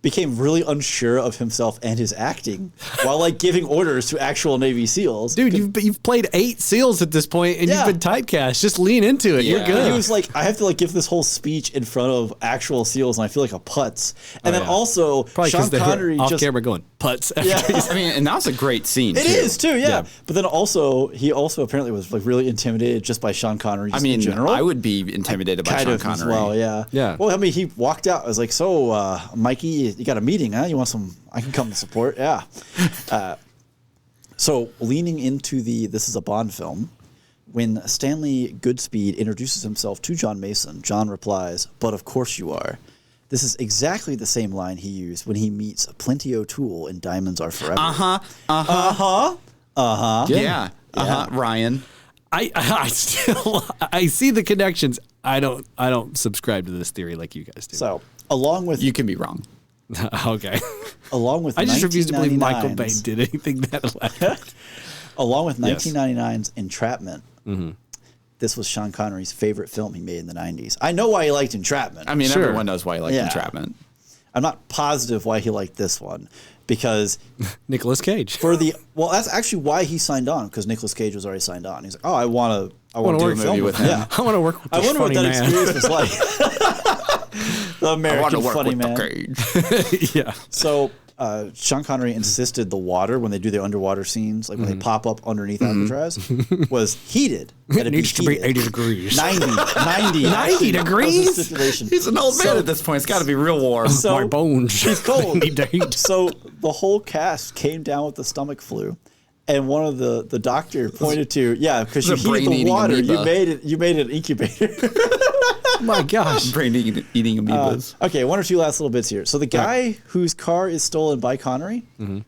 became really unsure of himself and his acting while like giving orders to actual Navy SEAls. Dude, you've played 8 SEALs at this point, and Yeah. you've been typecast. Just lean into it. You're Yeah. good. He was like, I have to like give this whole speech in front of actual SEAls, and I feel like a putz. And then yeah. also, Probably Sean because they Connery were off just camera going putts. After Yeah. he's- I mean, and that was a great scene. It is too, yeah. Yeah. But then also, he also apparently was like really intimidated just by Sean Connery. I Just mean, in general. I would be intimidated by kind Sean of as Connery. well, yeah. Yeah. Well, I mean, he walked out. I was like, "So, Mikey, you got a meeting, huh? You want some? I can come to support." Yeah. So, leaning into this is a Bond film. When Stanley Goodspeed introduces himself to John Mason, John replies, "But of course you are." This is exactly the same line he used when he meets Plenty O'Toole in Diamonds Are Forever. Yeah. Ryan. I still I see the connections. I don't subscribe to this theory like you guys do. So, along with You can be wrong. Okay. along with I just refuse to believe Michael 1999's Bay did anything that elaborate. Along with Yes. 1999's Entrapment, this was Sean Connery's favorite film he made in the 90s. I know why he liked Entrapment. I mean, Sure. everyone knows why you like Yeah. Entrapment. I'm not positive why he liked this one because Nicolas Cage. that's actually why he signed on because Nicolas Cage was already signed on. He's like, oh, I want to wanna do work a a film movie with with him. him. Yeah. I want to work with I this wonder what funny that man. experience was like. The I want American to work funny with man. the Cage. Yeah. So Sean Connery insisted the water when they do the underwater scenes, like when they pop up underneath Alcatraz, was heated. It needs to be 80 degrees. 90 90 actually, degrees? was the stipulation. He's an old man So- at this point. It's got to be real warm. So- My bones. He's cold. need to heat. So the whole cast came down with the stomach flu. And one of the doctor pointed to, because you It's a heated the brain-eating water, amoeba. you made an incubator. Oh my gosh. Brain eating amoebas. Okay, one or two last little bits here. So the guy whose car is stolen by Connery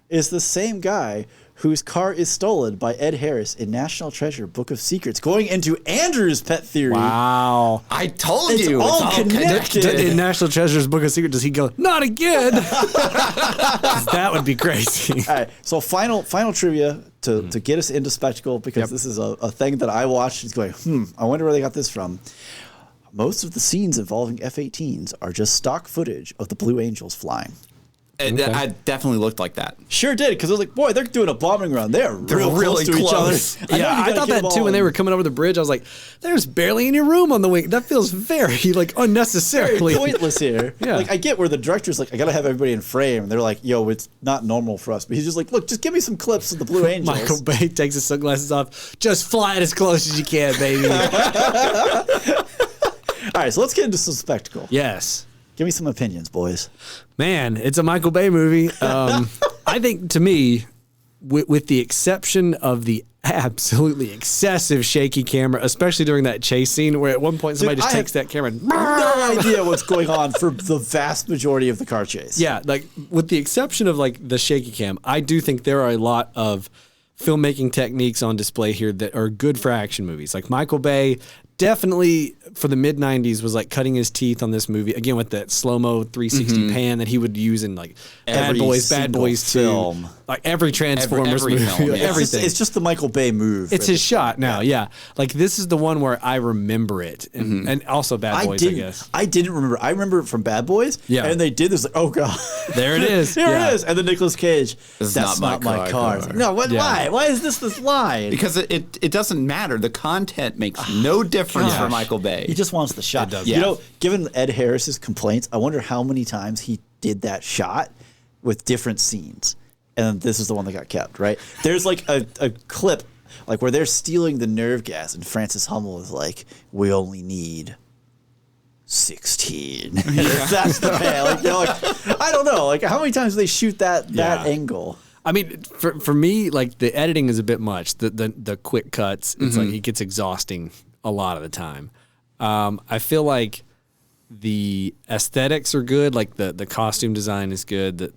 is the same guy whose car is stolen by Ed Harris in National Treasure Book of Secrets, going into Andrew's pet theory. Wow. I told It's you. all it's all connected. In National Treasure's Book of Secrets, does he go, not again? 'Cause that would be crazy. All right, so final trivia to get us into Spectacle, because this is a thing that I watched. It's going, I wonder where they got this from. Most of the scenes involving F-18s are just stock footage of the Blue Angels flying. I definitely looked like that. Sure did, because I was like, boy, they're doing a bombing run. They're real really close to each other. close. I know you Yeah, I gotta thought get that them too all when they in. were coming over the bridge. I was like, there's barely any room on the wing. That feels very unnecessarily. pointless here. Yeah. Like, I get where the director's like, I gotta have everybody in frame. And they're like, yo, it's not normal for us. But he's just like, look, just give me some clips of the Blue Angels. Michael Bay takes his sunglasses off. Just fly it as close as you can, baby. All right, so let's get into some Spectacle. Yes. Give me some opinions, boys. Man, it's a Michael Bay movie. I think, to me, with the exception of the absolutely excessive shaky camera, especially during that chase scene where at one point somebody Dude, just I takes that camera and... No idea what's going on for the vast majority of the car chase. Yeah, like with the exception of like the shaky cam, I do think there are a lot of filmmaking techniques on display here that are good for action movies. Like Michael Bay definitely for the mid 90s was like cutting his teeth on this movie again with that slow-mo 360 pan that he would use in like Every Bad single Boys 2, film. like every Transformers every movie, film, yeah. everything. It's just the Michael Bay move. It's right? his shot now, yeah. Like this is the one where I remember it, and also Bad Boys, I guess. I didn't remember. I remember it from Bad Boys. Yeah. And they did this. Like, oh god, There it is. Here Yeah. it is. And then Nicolas Cage. This is That's not my car." It's like, no, what? Yeah. Why? Why is this line? Because it doesn't matter. The content makes no difference for Gosh. Michael Bay. He just wants the shot. does. You Yeah. know, given Ed Harris's complaints, I wonder how many times he did that shot with different scenes. And this is the one that got kept, right? There's like a clip like where they're stealing the nerve gas and Francis Hummel is like, we only need 16. That's the pan. Like, you're like, I don't know. Like how many times do they shoot that Yeah. angle? I mean, for me, like the editing is a bit much. The quick cuts, it's like it gets exhausting a lot of the time. I feel like the aesthetics are good, like the costume design is good.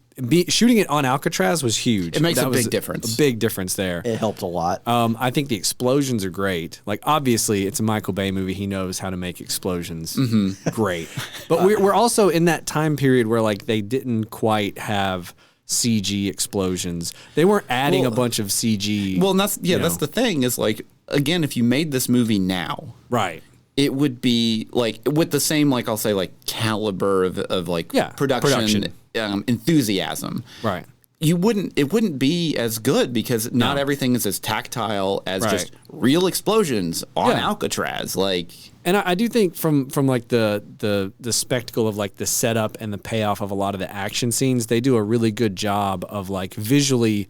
shooting it on Alcatraz was huge. It makes That a was big difference. A big difference there. It helped a lot. I think the explosions are great. Like, obviously, it's a Michael Bay movie. He knows how to make explosions great. But we're also in that time period where, like, they didn't quite have CG explosions. They weren't adding a bunch of CG. Well, and that's the thing is, like, again, if you made this movie now, right. it would be like with the same, like, I'll say, like, caliber of like production. Enthusiasm. Right. It wouldn't be as good because not everything is as tactile as just real explosions on Alcatraz. Like, and I do think from like the spectacle of like the setup and the payoff of a lot of the action scenes, they do a really good job of like visually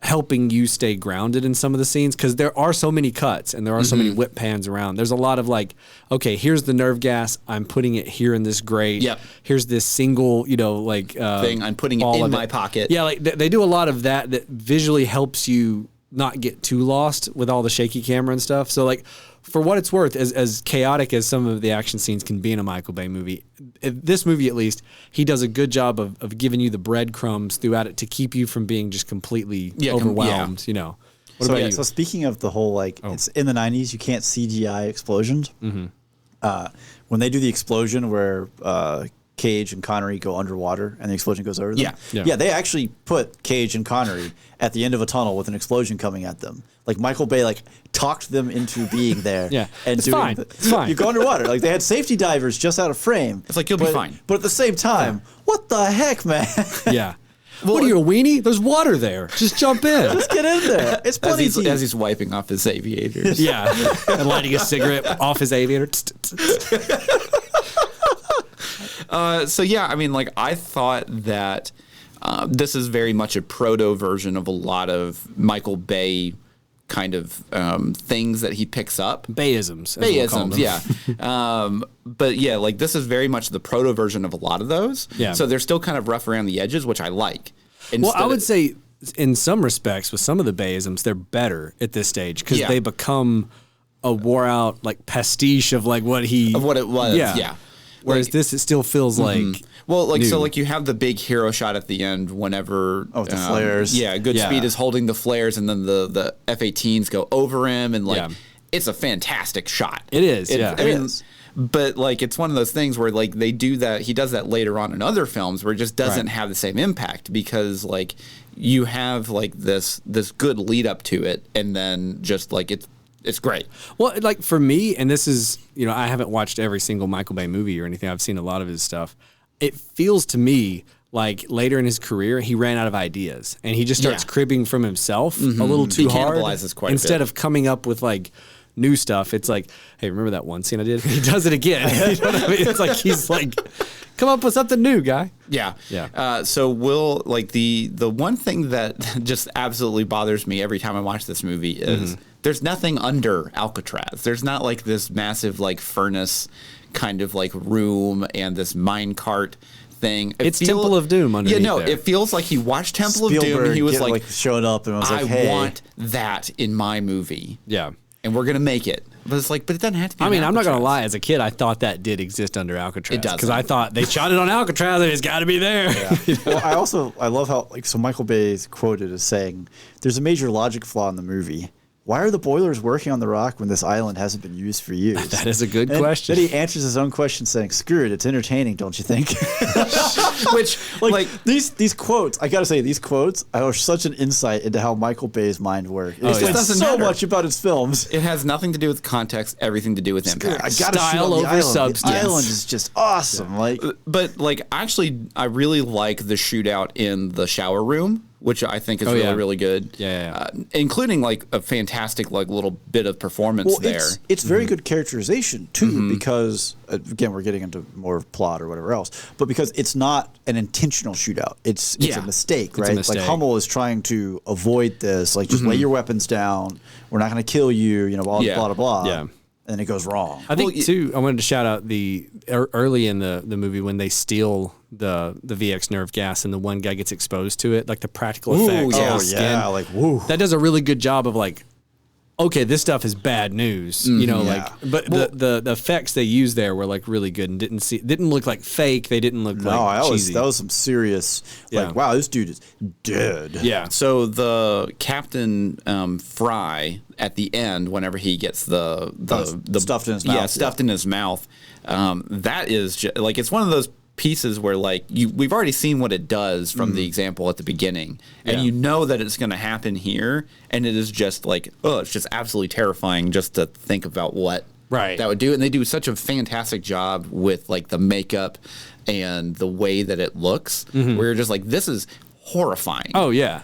helping you stay grounded in some of the scenes, because there are so many cuts and there are so many whip pans around. There's a lot of like, okay, here's the nerve gas, I'm putting it here in this grate. Yep. Here's this single, like thing, I'm putting it in my pocket. Yeah, like they do a lot of that visually helps you not get too lost with all the shaky camera and stuff. So like, for what it's worth, as chaotic as some of the action scenes can be in a Michael Bay movie, this movie at least, he does a good job of giving you the breadcrumbs throughout it to keep you from being just completely overwhelmed. What about you? So speaking of the whole, like, it's in the 90s, you can't CGI explosions. When they do the explosion where Cage and Connery go underwater and the explosion goes over them. Yeah. They actually put Cage and Connery at the end of a tunnel with an explosion coming at them. Like, Michael Bay, like, talked them into being there. And it's fine. It's fine. You go underwater. Like, they had safety divers just out of frame. It's like, you'll be fine. But at the same time, what the heck, man? Yeah. What are you, a weenie? There's water there. Just jump in. Just get in there. It's plenty as he's wiping off his aviators. Yeah. And lighting a cigarette off his aviator. So yeah, I mean, like, I thought that this is very much a proto version of a lot of Michael Bay kind of things that he picks up. Bayisms. Yeah. But yeah, like, this is very much the proto version of a lot of those. Yeah. So they're still kind of rough around the edges, which I like. Well, I would say in some respects with some of the Bayisms, they're better at this stage because they become a wore out, like, pastiche of like what it was. Yeah. Whereas this, it still feels like like, new. so like you have the big hero shot at the end whenever the flares. Yeah, Goodspeed is holding the flares and then the F-18s go over him and like it's a fantastic shot. It is. I mean, but like it's one of those things where like they do that. He does that later on in other films where it just doesn't have the same impact because like you have like this good lead up to it and then just like it's great. Well, like for me, and this is, I haven't watched every single Michael Bay movie or anything. I've seen a lot of his stuff. It feels to me like later in his career, he ran out of ideas and he just starts cribbing from himself a little too hard. Cannibalizes quite instead a bit. of coming up with like new stuff. It's like, hey, remember that one scene I did? He does it again. You know what I mean? It's like he's like, come up with something new, guy. Yeah. So Will, like the one thing that just absolutely bothers me every time I watch this movie is there's nothing under Alcatraz. There's not like this massive like furnace kind of like room and this mine cart thing. It's Temple of Doom underneath there. It feels like he watched Temple of Doom and he was like showed up and was like, hey. I want that in my movie. Yeah. And we're going to make it. But it's like, but it doesn't have to be. I mean, I'm not going to lie. As a kid, I thought that did exist under Alcatraz. It does. Because I thought they shot it on Alcatraz and it's got to be there. Yeah. Well, I love how, like, so Michael Bay is quoted as saying, there's a major logic flaw in the movie. Why are the boilers working on the rock when this island hasn't been used for years? That is a good question. Then he answers his own question saying, screw it, it's entertaining, don't you think? Which, like these quotes, I got to say, these quotes are such an insight into how Michael Bay's mind works. It explains so much about his films. It has nothing to do with context, everything to do with impact. I got to Style over island. substance. The island is just awesome. Yeah. Like, but like, actually, I really like the shootout in the shower room, which I think is really good. Yeah. Including like a fantastic like little bit of performance there. It's very good characterization too, because again we're getting into more plot or whatever else, but because it's not an intentional shootout, it's a mistake, right? Mistake. Like Hummel is trying to avoid this, like just lay your weapons down. We're not going to kill you, blah blah blah. Yeah. And it goes wrong. I think too. I wanted to shout out the early in the movie when they steal the VX nerve gas and the one guy gets exposed to it, like the practical effects. Oh on the skin. like woo. That does a really good job of like okay, this stuff is bad news, but the effects they used there were like really good and didn't look like fake. They didn't look cheesy. That was some serious, wow, this dude is dead. Yeah. So the Captain Fry at the end, whenever he gets the stuffed in his mouth. Yeah, stuffed in his mouth. That is like, it's one of those pieces where like we've already seen what it does from the example at the beginning, and you know that it's going to happen here, and it is just like, it's just absolutely terrifying just to think about what that would do. And they do such a fantastic job with like the makeup and the way that it looks, where you're just like, this is horrifying. Oh yeah.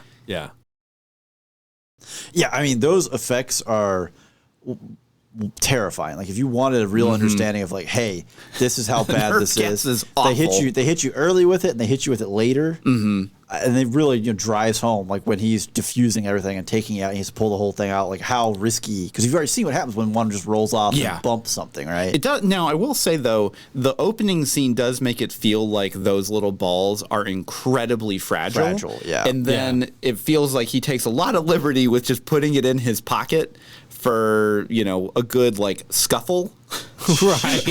I mean, those effects are terrifying. Like, if you wanted a real understanding of like, hey, this is how bad this is. They hit you early with it, and they hit you with it later. And they really drives home, like when he's diffusing everything and taking it out, and he has to pull the whole thing out, like how risky, because you've already seen what happens when one just rolls off and bumps something, right? It does. Now, I will say though, the opening scene does make it feel like those little balls are incredibly fragile. And then it feels like he takes a lot of liberty with just putting it in his pocket for, a good like scuffle. Right.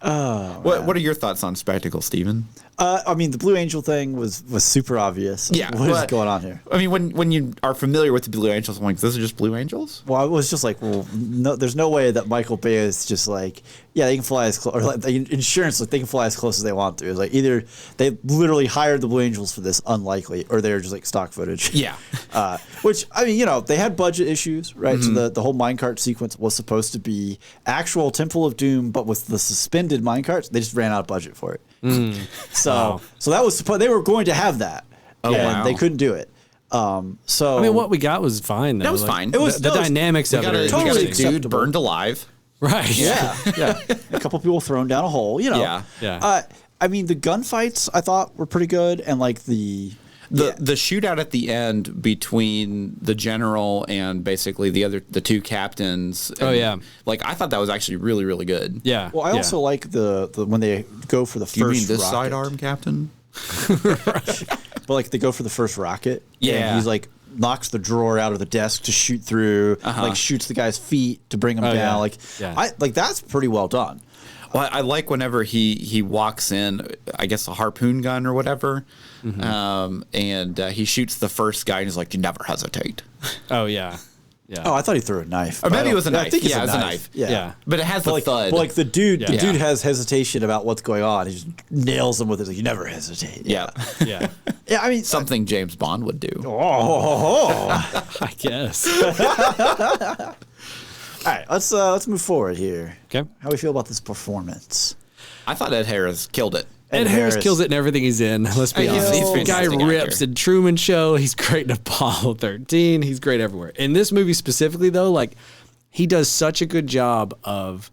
What are your thoughts on spectacle, Steven? I mean, the Blue Angel thing was super obvious. Yeah, what is going on here? I mean, when you are familiar with the Blue Angels, I'm like, this is just Blue Angels? Well, I was just like, no, there's no way that Michael Bay is just like, yeah, they can fly as close, or like the insurance, like they can fly as close as they want to. It's like either they literally hired the Blue Angels for this, unlikely, or they're just like stock footage. Yeah. Which, I mean, they had budget issues, right? So the whole minecart sequence was supposed to be actual Temple of Doom, but with the suspended minecarts, they just ran out of budget for it. So that was they were going to have that, and they couldn't do it. So I mean, what we got was fine. Though. That was fine. It was the dynamics of it. We totally got a dude acceptable. burned alive. Right. Yeah. A couple people thrown down a hole. Yeah. I mean, the gunfights I thought were pretty good, and like the shootout at the end between the general and basically the two captains. And, like, I thought that was actually really, really good. Yeah. Well, I also like the when they go for the first. You mean this rocket. sidearm, Captain? But like they go for the first rocket. Yeah. And he's like knocks the drawer out of the desk to shoot through. Like shoots the guy's feet to bring him down. Like that's pretty well done. Well, I like whenever he walks in, I guess a harpoon gun or whatever, and he shoots the first guy and he's like, "You never hesitate." Oh yeah. Yeah. Oh, I thought he threw a knife. Or maybe it was a knife. I think it's it a was knife. a knife. Yeah. But it has the thud. But like the dude has hesitation about what's going on. He just nails him with it. Like, you never hesitate. Yeah. Yeah. Yeah. I mean, Something James Bond would do. I guess. All right, let's move forward here. Okay. How do we feel about this performance? I thought Ed Harris killed it. Ed Harris kills it in everything he's in. Let's be honest. he's The guy fantastic rips actor. in Truman Show. He's great in Apollo 13. He's great everywhere. In this movie specifically, though, like he does such a good job of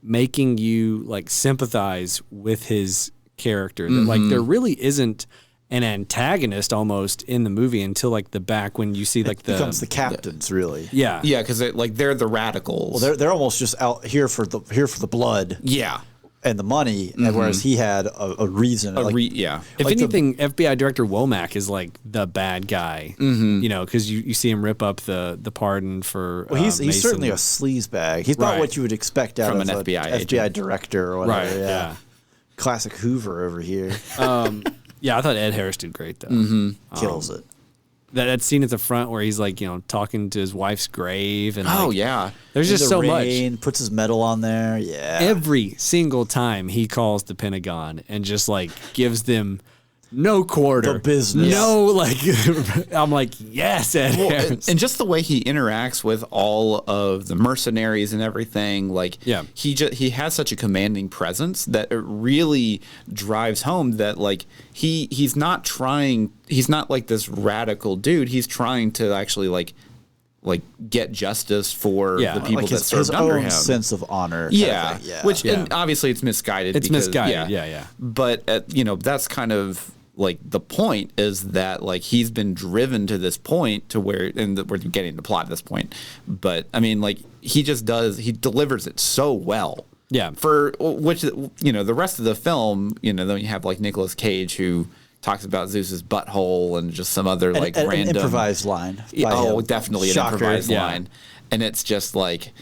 making you like sympathize with his character that like there really isn't an antagonist almost in the movie until like the back when you see like It becomes the captains, really. yeah Yeah, because they're the radicals. Well, they're almost just out here for the blood yeah. and the money, and whereas he had a reason. Yeah. If like anything, FBI Director Womack is like the bad guy, you know, because you see him rip up the pardon for. Well, he's Mason. certainly a sleazebag. He's not Right. what you would expect out From of an an FBI FBI agent. director or whatever. Right, yeah. Classic Hoover over here. Yeah, I thought Ed Harris did great though. Kills it. That scene at the front where he's like, you know, talking to his wife's grave and Oh, like, yeah. there's just The so much. rain, puts his medal on there. Yeah. Every single time he calls the Pentagon and just like gives them no quarter, The business. no like. I'm like, yes, Ed Harris. And just the way he interacts with all of the mercenaries and everything, like he has such a commanding presence that it really drives home that like he's not like this radical dude. He's trying to actually like get justice for the people like that his served under own him. sense of honor. Yeah, Which and obviously it's misguided. It's misguided, yeah. But that's kind of like the point is that like he's been driven to this point to where, and we're getting the plot at this point. But I mean, like he delivers it so well. Yeah. For which the rest of the film, then you have like Nicolas Cage who talks about Zeus's butthole and just some other like an random improvised line. Yeah, by oh, him. definitely Shocker. an improvised Yeah. line, and it's just like,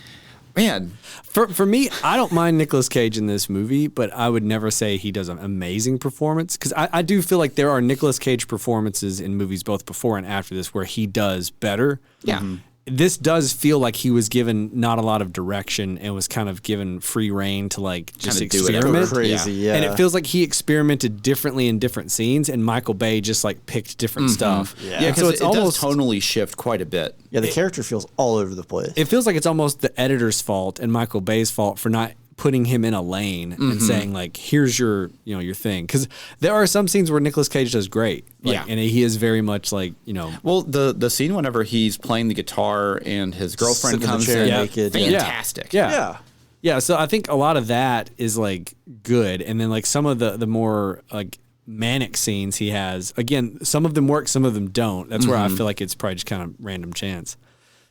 man, For me, I don't mind Nicolas Cage in this movie, but I would never say he does an amazing performance because I do feel like there are Nicolas Cage performances in movies both before and after this where he does better. yeah. This does feel like he was given not a lot of direction and was kind of given free reign to like just Kinda do whatever. experiment. Crazy, yeah. And it feels like he experimented differently in different scenes, and Michael Bay just like picked different stuff. Yeah. Yeah, And because so it's it almost does tonally shift quite a bit. Yeah, the character feels all over the place. it feels like it's almost the editor's fault and Michael Bay's fault for not putting him in a lane and saying like, here's your your thing, because there are some scenes where Nicolas Cage does great, like, Yeah. and he is very much like Well, the scene whenever he's playing the guitar and his girlfriend Sitting in the comes chair in, naked, yeah. fantastic. yeah. Yeah, so I think a lot of that is like good, and then like some of the more like manic scenes he has, again, some of them work, some of them don't. That's where I feel like it's probably just kind of random chance.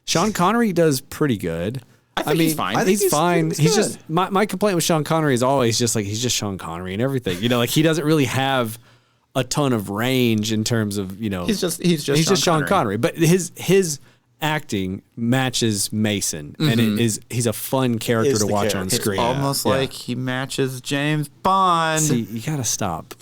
Sean Connery does pretty good. I think he's fine. I think He's fine. he's He's good. just my complaint with Sean Connery is always just like he's just Sean Connery and everything. Like he doesn't really have a ton of range in terms of He's just Sean Connery. But his acting matches Mason, and he's a fun character Is to the watch character. on It's screen. Almost Yeah. like he matches James Bond. See, you gotta stop.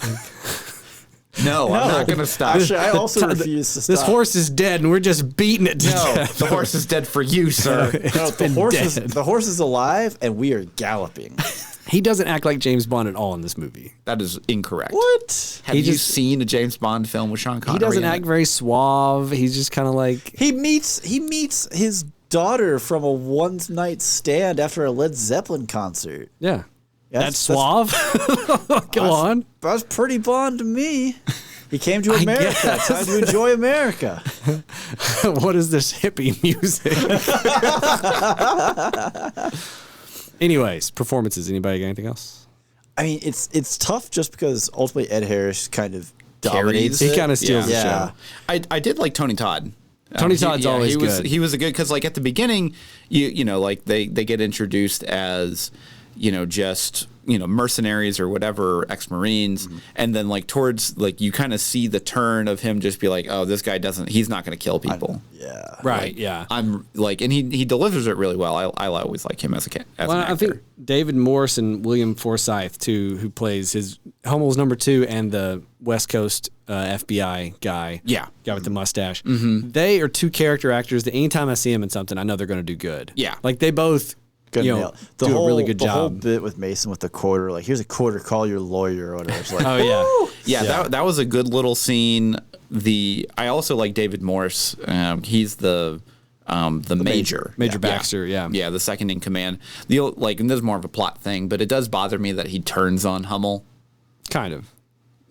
No, I'm not going to stop. Actually, I also refuse to stop. This horse is dead, and we're just beating it to No, death. the horse is dead for you, sir. No, been dead. the horse is alive, and we are galloping. He doesn't act like James Bond at all in this movie. That is incorrect. What? Have He you just- seen a James Bond film with Sean Connery? He doesn't in act it? very suave. He's just kind of like He meets his daughter from a one night stand after a Led Zeppelin concert. yeah. That's- That's suave. Go on. That's pretty Bond to me. He came to America. guess. Time to enjoy America. What is this hippie music? Anyways, performances. Anybody got anything else? I mean, it's tough just because ultimately Ed Harris kind of Carries dominates He it. kind of steals the Yeah. show. I did like Tony Todd. Tony Todd's always he was, good. He was a good because like at the beginning, you know like they get introduced as just mercenaries or whatever, ex-Marines, and then like towards like you kind of see the turn of him just be like, oh, this guy he's not going to kill people. Yeah. Right. Like, Yeah. I'm like, and he delivers it really well. I always like him as an Well, actor. I think David Morse and William Forsythe too, who plays his Hummel's number 2 and the West Coast FBI guy. Yeah. Guy with the mustache. They are two character actors that anytime I see them in something, I know they're going to do good. Yeah. Like they both Good do a really good the whole job. bit with Mason with the quarter, like here's a quarter, call your lawyer or whatever. It's like, Oh yeah. Yeah, that was a good little scene. I also like David Morse. He's the major. Major Baxter, yeah. Yeah, the second in command. And this is more of a plot thing, but it does bother me that he turns on Hummel. Kind of.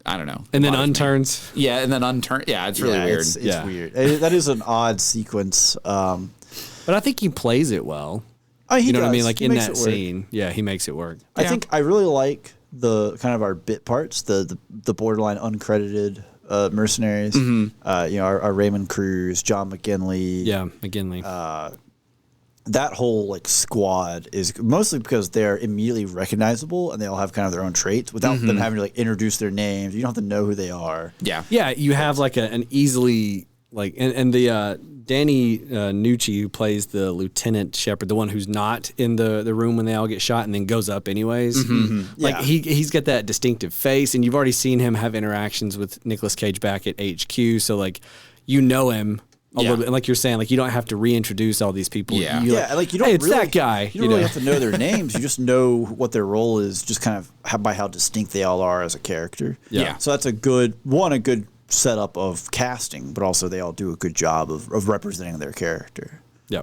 I don't know. And then Bothers me. unturns. Yeah, and then unturn. Yeah, it's really yeah, weird. It's Yeah. weird. That is an odd sequence. But I think he plays it well. He You know what I does. mean? Like He in makes that it work. scene. Yeah, he makes it work. I think I really like the kind of our bit parts, the borderline uncredited mercenaries. Our Raymond Cruz, John McGinley. Yeah, McGinley. That whole like squad is mostly because they're immediately recognizable and they all have kind of their own traits without them having to like introduce their names. You don't have to know who they are. Yeah. Yeah, you have like an easily like and the Danny Nucci who plays the Lieutenant Shepard, the one who's not in the room when they all get shot and then goes up anyways. Like Yeah. he's got that distinctive face, and you've already seen him have interactions with Nicolas Cage back at HQ, so like you know him a little bit, and like you're saying, like you don't have to reintroduce all these people. Yeah. You Yeah, like you don't hey, it's really, that guy. You don't really have to know their names. You just know what their role is, just kind of by how distinct they all are as a character. Yeah. So that's a good setup of casting, but also they all do a good job of representing their character. Yeah.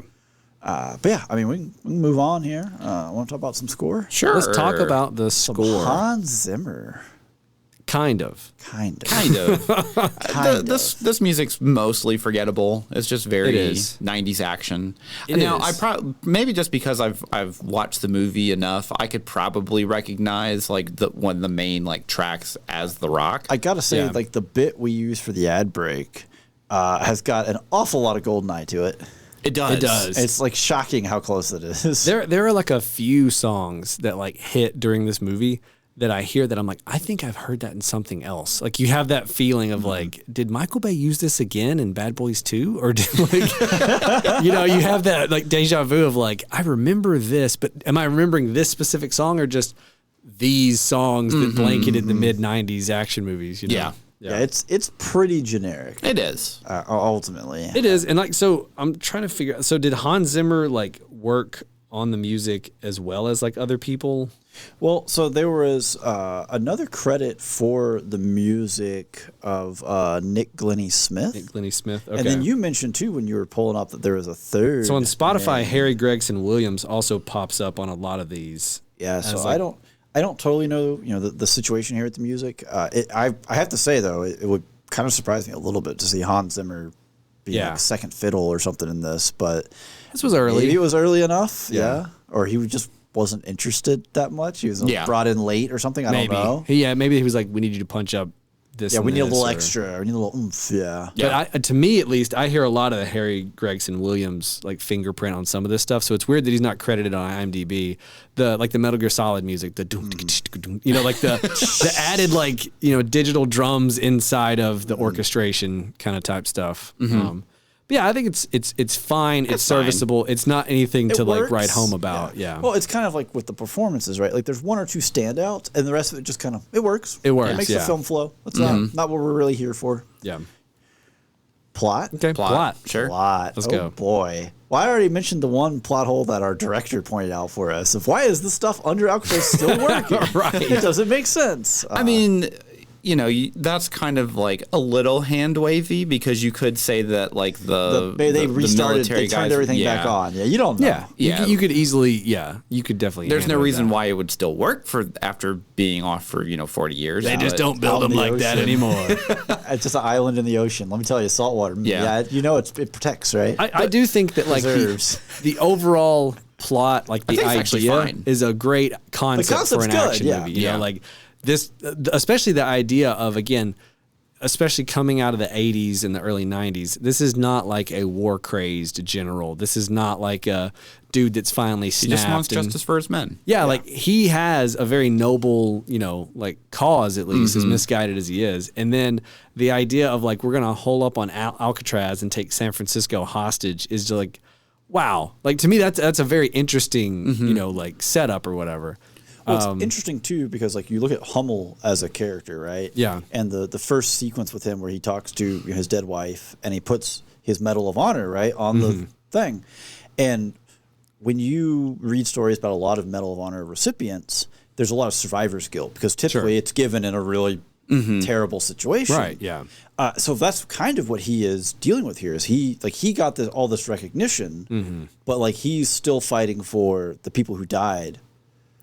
But yeah, I mean, we can move on here. Want to talk about some score? Sure. Let's talk about the score. Hans Zimmer, Kind of. kind of. Kind of. Kind of. This music's mostly forgettable. It's just very It is. 90s action. It Now, is. maybe just because I've watched the movie enough, I could probably recognize like one of the main like tracks as The Rock. I gotta say, Yeah. like the bit we use for the ad break has got an awful lot of GoldenEye to it. It does. It does. It's like shocking how close it is. There are like a few songs that like hit during this movie, that I hear that I'm like, I think I've heard that in something else. Like you have that feeling of like, did Michael Bay use this again in Bad Boys 2? Or did like, you have that like deja vu of like, I remember this, but am I remembering this specific song or just these songs that blanketed the mid 90s action movies? Yeah. Yeah, it's pretty generic. It is. Ultimately. It is. And like, so I'm trying to figure out, so did Hans Zimmer like work on the music as well as like other people? Well, so there was another credit for the music of Nick Glennie Smith. Nick Glennie Smith. Okay. And then you mentioned too when you were pulling up that there was a third. So on Spotify, name. Harry Gregson Williams also pops up on a lot of these. Yeah, so like, I don't totally know the situation here with the music. I have to say though, it would kind of surprise me a little bit to see Hans Zimmer be like second fiddle or something in this, but this was early. Maybe it was early enough, yeah. Or he just wasn't interested that much. He was brought in late or something. I don't know. Yeah, maybe he was like, we need you to punch up this. Yeah, and we need a little or, extra. We need a little oomph. Yeah. But to me, at least, I hear a lot of the Harry Gregson Williams like fingerprint on some of this stuff. So it's weird that he's not credited on IMDb. The Metal Gear Solid music, the doom, like the added like digital drums inside of the orchestration kind of type stuff. But yeah, I think it's fine. It's serviceable. It's not anything to works. like write home about. Yeah. Well, it's kind of like with the performances, right? Like there's one or two standouts, and the rest of it just kind of it works. It works. It makes yeah. the film flow. That's not what we're really here for. Yeah. Plot. Okay. Plot. Sure. Plot. Let's oh, go. Boy. Well, I already mentioned the one plot hole that our director pointed out for us. Of why is this stuff under Alcatraz still working? Right. It doesn't make sense. I mean, that's kind of like a little hand wavy because you could say that like they restarted, military they turned guys, everything back on. Yeah, you don't know. Yeah. You could easily, you could definitely. There's no handle reason that. why it would still work for after being off for 40 years. They just don't out build in them the like that ocean. anymore. It's just an island in the ocean. Let me tell you, saltwater. Yeah. It protects, right? I do think that like Preserves. the overall plot, like the think it's actually idea, fine. is a great concept for concept's an good, action yeah. movie. Yeah. Like this, especially the idea of especially coming out of the 80s and the early 90s, this is not like a war crazed general. This is not like a dude that's finally He snapped. just wants and- justice for his men. Yeah, like he has a very noble, like cause at least, Mm-hmm. as misguided as he is. And then the idea of like we're gonna hole up on Alcatraz and take San Francisco hostage is just like, wow. Like to me, that's a very interesting, Mm-hmm. like setup or whatever. Well, it's interesting too because like you look at Hummel as a character, right? Yeah. And the first sequence with him where he talks to his dead wife and he puts his Medal of Honor right on the thing, and when you read stories about a lot of Medal of Honor recipients, there's a lot of survivor's guilt because typically it's given in a really terrible situation. Right. Yeah. So that's kind of what he is dealing with here. Is he got all this recognition, but like he's still fighting for the people who died.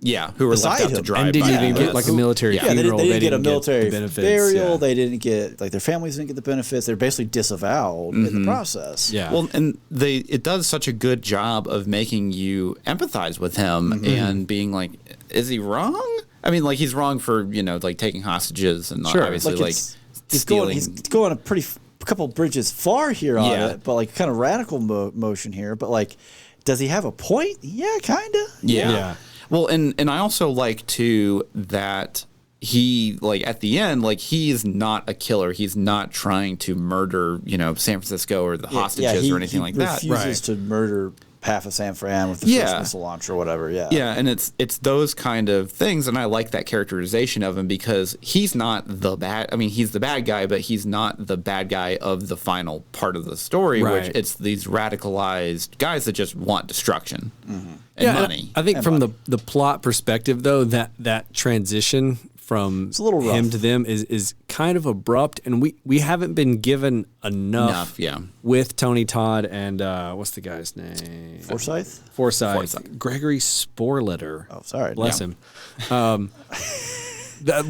Yeah, who were left Beside out to him. dry. And didn't by even the get like a military Yeah, they funeral. didn't get a military the benefits. burial. Yeah. They didn't get their families didn't get the benefits. They're basically disavowed in the process. Yeah. Well, and it does such a good job of making you empathize with him and being like, is he wrong? I mean, like he's wrong for like taking hostages and Sure. obviously like he's stealing. going a couple bridges far here on Yeah. it, but like kind of radical motion here. But like, does he have a point? Yeah, kind of. Yeah. Yeah. Well, and I also like too that he like at the end like he is not a killer. He's not trying to murder San Francisco or the hostages or anything like that. He refuses to murder half of San Fran with the first missile launch or whatever. Yeah. Yeah, and it's those kind of things, and I like that characterization of him because he's not the bad. I mean, he's the bad guy, but he's not the bad guy of the final part of the story, Right. which it's these radicalized guys that just want destruction and and money. I think from the plot perspective, though, that transition from a little rough. him to them is kind of abrupt, and we haven't been given enough yeah. with Tony Todd and what's the guy's name? Forsyth. Forsyth. Gregory Sporletter. Oh, sorry. Bless him.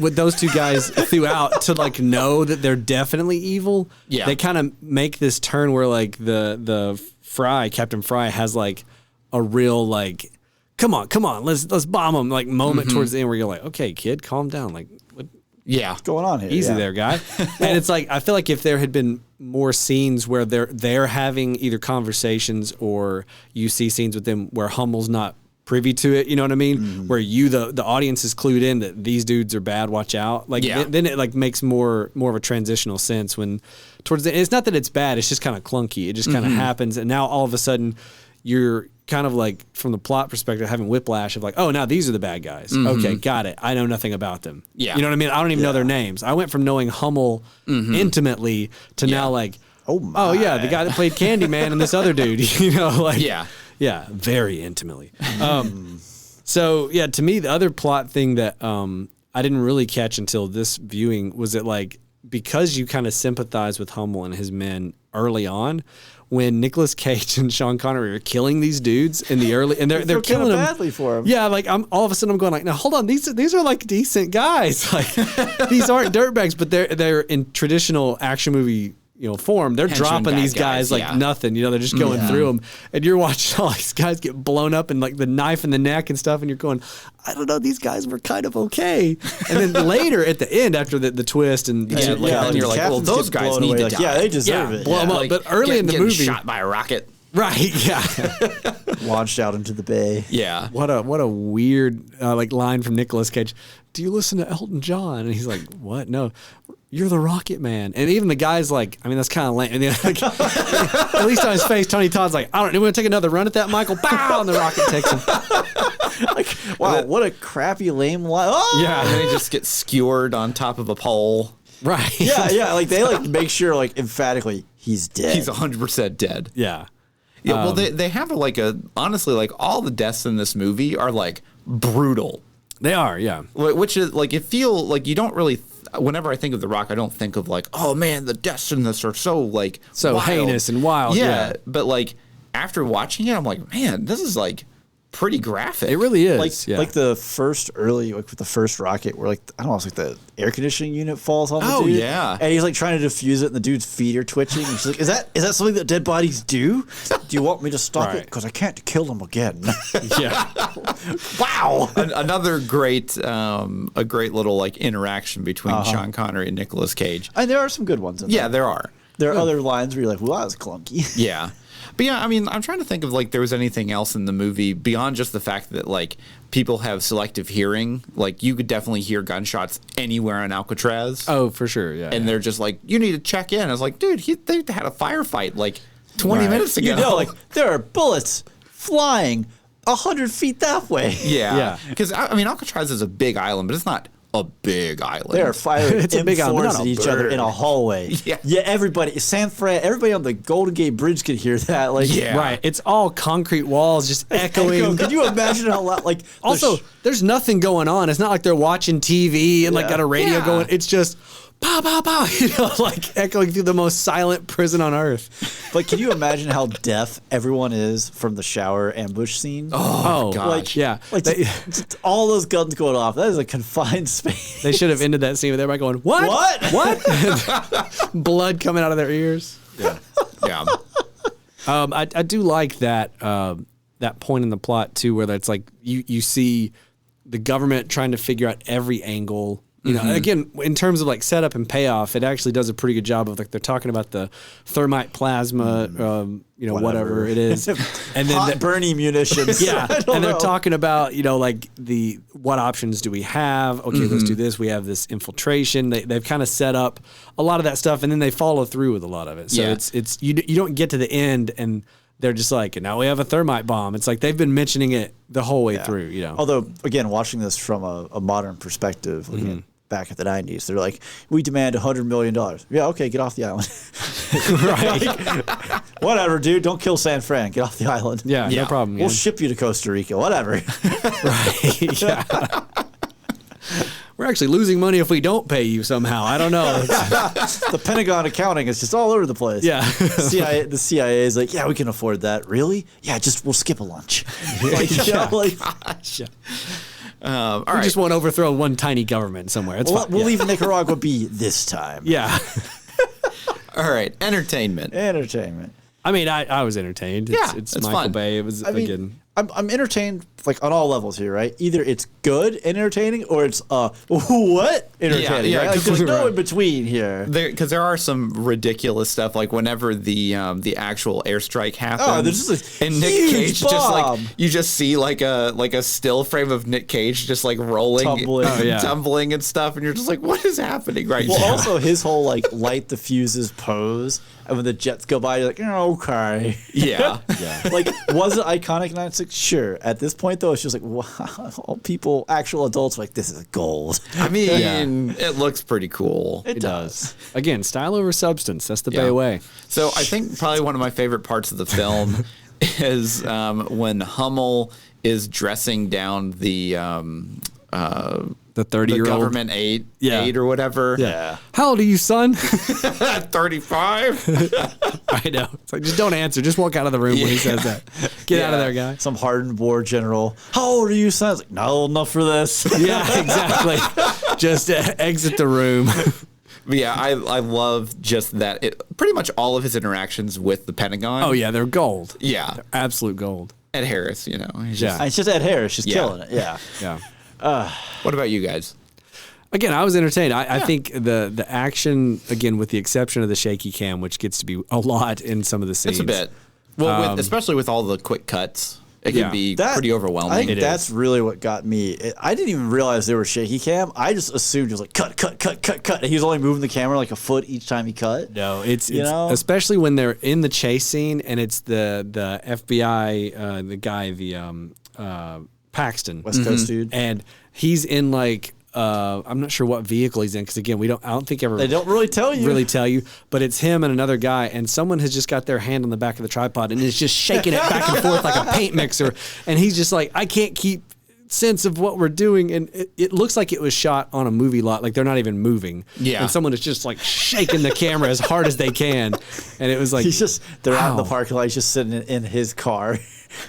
With those two guys throughout to like know that they're definitely evil. Yeah. They kind of make this turn where like the Captain Fry has like a real like, come on, let's bomb them like moment towards the end where you're like, okay, kid, calm down. Like, what, Yeah. What's going on here? easy Yeah. there, guy. And it's like I feel like if there had been more scenes where they're having either conversations or you see scenes with them where Hummel's not privy to it, you know what I mean? Where you the audience is clued in that these dudes are bad, watch out. Like then it like makes more of a transitional sense when towards the it's not that it's bad, it's just kind of clunky. It just kind of happens, and now all of a sudden you're kind of like from the plot perspective having whiplash of like, oh, now these are the bad guys. Okay, got it. I know nothing about them. Yeah. You know what I mean? I don't even know their names. I went from knowing Hummel intimately to now like, oh yeah, the guy that played Candyman and this other dude, you know, like yeah, very intimately. So yeah, to me, the other plot thing that I didn't really catch until this viewing was that like because you kind of sympathize with Hummel and his men early on, when Nicolas Cage and Sean Connery are killing these dudes in the early, and they're killing them badly for him. Yeah, like I'm all of a sudden I'm going like, now hold on, these are like decent guys. Like these aren't dirtbags, but they're in traditional action movie form. They're Henchman dropping these guys like nothing. They're just going through them, and you're watching all these guys get blown up and like the knife in the neck and stuff, and you're going, I don't know, these guys were kind of okay. And then later at the end, after the twist and and you're like, well, those guys need to die. Yeah, they deserve it. blow them up. Like, but early in the movie, shot by a rocket. right? Yeah. Launched out into the bay. Yeah. What a weird like line from Nicolas Cage. Do you listen to Elton John? And he's like, what? No, you're the Rocket Man. And even the guy's like, I mean, that's kind of lame. And then, like, at least on his face, Tony Todd's like, I don't know, you want to take another run at that, Michael? Bow! And the rocket takes him. Like, wow, what a crappy, lame line. Oh! Yeah. And then he just gets skewered on top of a pole. Right. Yeah. Like, they like make sure, like, emphatically, he's dead. He's 100% dead. Yeah. Yeah, well, they have like honestly, like all the deaths in this movie are like brutal. They are, yeah. Which is like, it feel like you don't really, whenever I think of The Rock, I don't think of like, oh man, the deaths in this are so like So wild. heinous and wild. Yeah, but like after watching it, I'm like, man, this is like pretty graphic. It really is. Like the first with the first rocket where like, I don't know, it's like the air conditioning unit falls on the dude. Yeah. And he's like trying to defuse it and the dude's feet are twitching. And she's like, is that something that dead bodies do? Do you want me to stop it? Because I can't kill them again. Yeah. Wow. Another great, a great little like interaction between Sean Connery and Nicolas Cage. And there are some good ones in there. Yeah, there are. There are other lines where you're like, well, that was clunky. Yeah. But yeah, I mean, I'm trying to think of like there was anything else in the movie beyond just the fact that like people have selective hearing. Like you could definitely hear gunshots anywhere on Alcatraz. Oh, for sure. Yeah. And they're just like, you need to check in. I was like, dude, they had a firefight like 20 minutes ago. You know, like there are bullets flying 100 feet that way. Yeah. Yeah. Because I mean, Alcatraz is a big island, but it's not a big island. They are firing It's a big island, M4s not at a each other bird. in a hallway. Yeah. Everybody, San Fran, everybody on the Golden Gate Bridge could hear that. Like, Yeah. Right. It's all concrete walls just echoing. Echo. Could you imagine how loud? Like, Also, there's nothing going on. It's not like they're watching TV and like Yeah. got a radio Yeah. going. It's just pow, pow, pow, like echoing through the most silent prison on earth. but can you imagine how deaf everyone is from the shower ambush scene? Oh, gosh. like, yeah. like just all those guns going off. That is a confined space. They should have ended that scene with everybody going, what? What? Blood coming out of their ears. Yeah. Yeah. I do like that that point in the plot too, where it's like you see the government trying to figure out every angle. You know, again, in terms of like setup and payoff, it actually does a pretty good job of like they're talking about the thermite plasma, whatever it is, and then Hot burning munitions. yeah, I don't and they're know. talking about like what options do we have? Okay, let's do this. We have this infiltration. They've kind of set up a lot of that stuff, and then they follow through with a lot of it. So Yeah. it's you don't get to the end and they're just like, and now we have a thermite bomb. It's like they've been mentioning it the whole way through. You know, Although, again, watching this from a modern perspective, looking back at the 90s, they're like, we demand $100 million. Yeah, okay, get off the island. right? Whatever, dude. Don't kill San Fran. Get off the island. Yeah, Yeah. no problem. We'll man. ship you to Costa Rica. Whatever. Right. Yeah. We're actually losing money if we don't pay you somehow. I don't know. The Pentagon accounting is just all over the place. Yeah. The CIA is like, yeah, we can afford that. Really? Yeah, we'll skip a lunch. Like, All We right. just won't overthrow one tiny government somewhere. It's fine. we'll leave Nicaragua be this time. Yeah. All right. Entertainment. Entertainment. I mean, I was entertained. Yeah, It's it's Michael fun. Bay. It was, I mean, again. I'm entertained like on all levels here, right? Either it's good and entertaining, or it's what entertaining. Yeah, right? Like, 'cause there's no right. in between here. Because there are some ridiculous stuff, like whenever the actual airstrike happens, there's just a and Nick huge Cage just like bomb. you just see like a still frame of Nick Cage just like rolling, Tumbling. Oh, yeah. tumbling and stuff, and you're just like, what is happening right Well, now? also his whole like light the fuses pose, and when the jets go by, you're like, okay. Yeah. Like, was it iconic in 96? Sure. At this point, though, it's just like, wow, people, actual adults, are like, this is gold. I mean, it looks pretty cool. It does. Again, style over substance. That's the Yeah. Bay way. So I think probably one of my favorite parts of the film is when Hummel is dressing down the The 30-year-old government aid or whatever. Yeah. How old are you, son? 35. I know. It's like, just don't answer. Just walk out of the room when he says that. Get out of there, guy. Some hardened war general. How old are you, son? It's like, not old enough for this. Yeah, exactly. Just exit the room. But yeah, I love just that. Pretty much all of his interactions with the Pentagon. Oh, yeah, they're gold. Yeah. They're absolute gold. Ed Harris, you know. He's Yeah. just, It's just Ed Harris just Yeah. killing it. Yeah. Yeah. What about you guys? Again, I was entertained. I think the action, again, with the exception of the shaky cam, which gets to be a lot in some of the scenes. It's a bit. Well, especially with all the quick cuts, it can Yeah. be That- pretty overwhelming. I think that's really what got me. I didn't even realize they were shaky cam. I just assumed it was like cut. And he was only moving the camera like a foot each time he cut. No, it's You know? especially when they're in the chase scene and it's the FBI, the guy, Paxton, West Coast dude. and he's in like I'm not sure what vehicle he's in because again I don't think ever They don't really tell you. but it's him and another guy and someone has just got their hand on the back of the tripod and is just shaking it back and forth like a paint mixer and he's just like I can't keep sense of what we're doing and it looks like it was shot on a movie lot like they're not even moving and someone is just like shaking the camera as hard as they can and it was like They're out in the wow. parking lot. He's just sitting in his car.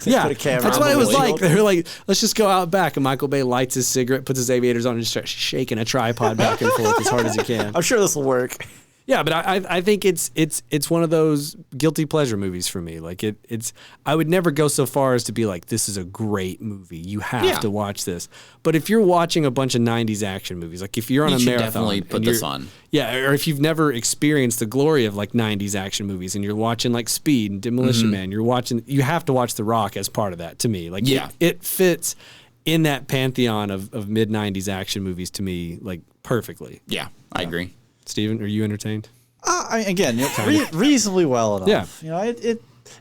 They Yeah, put a camera that's on what the it was like. windshield. They were like, let's just go out back. And Michael Bay lights his cigarette, puts his aviators on, and just starts shaking a tripod back and forth as hard as he can. I'm sure this will work. Yeah, but I think it's one of those guilty pleasure movies for me. Like it's I would never go so far as to be like, this is a great movie. You have to watch this. But if you're watching a bunch of 90s action movies, like if you're on You a should marathon, definitely put and this you're- on. Yeah, or if you've never experienced the glory of like 90s action movies and you're watching like Speed and Demolition Man, you have to watch The Rock as part of that to me. Like it fits in that pantheon of mid 90s action movies to me like perfectly. Yeah, I agree. Steven, are you entertained? Again, reasonably well enough. Yeah. You know,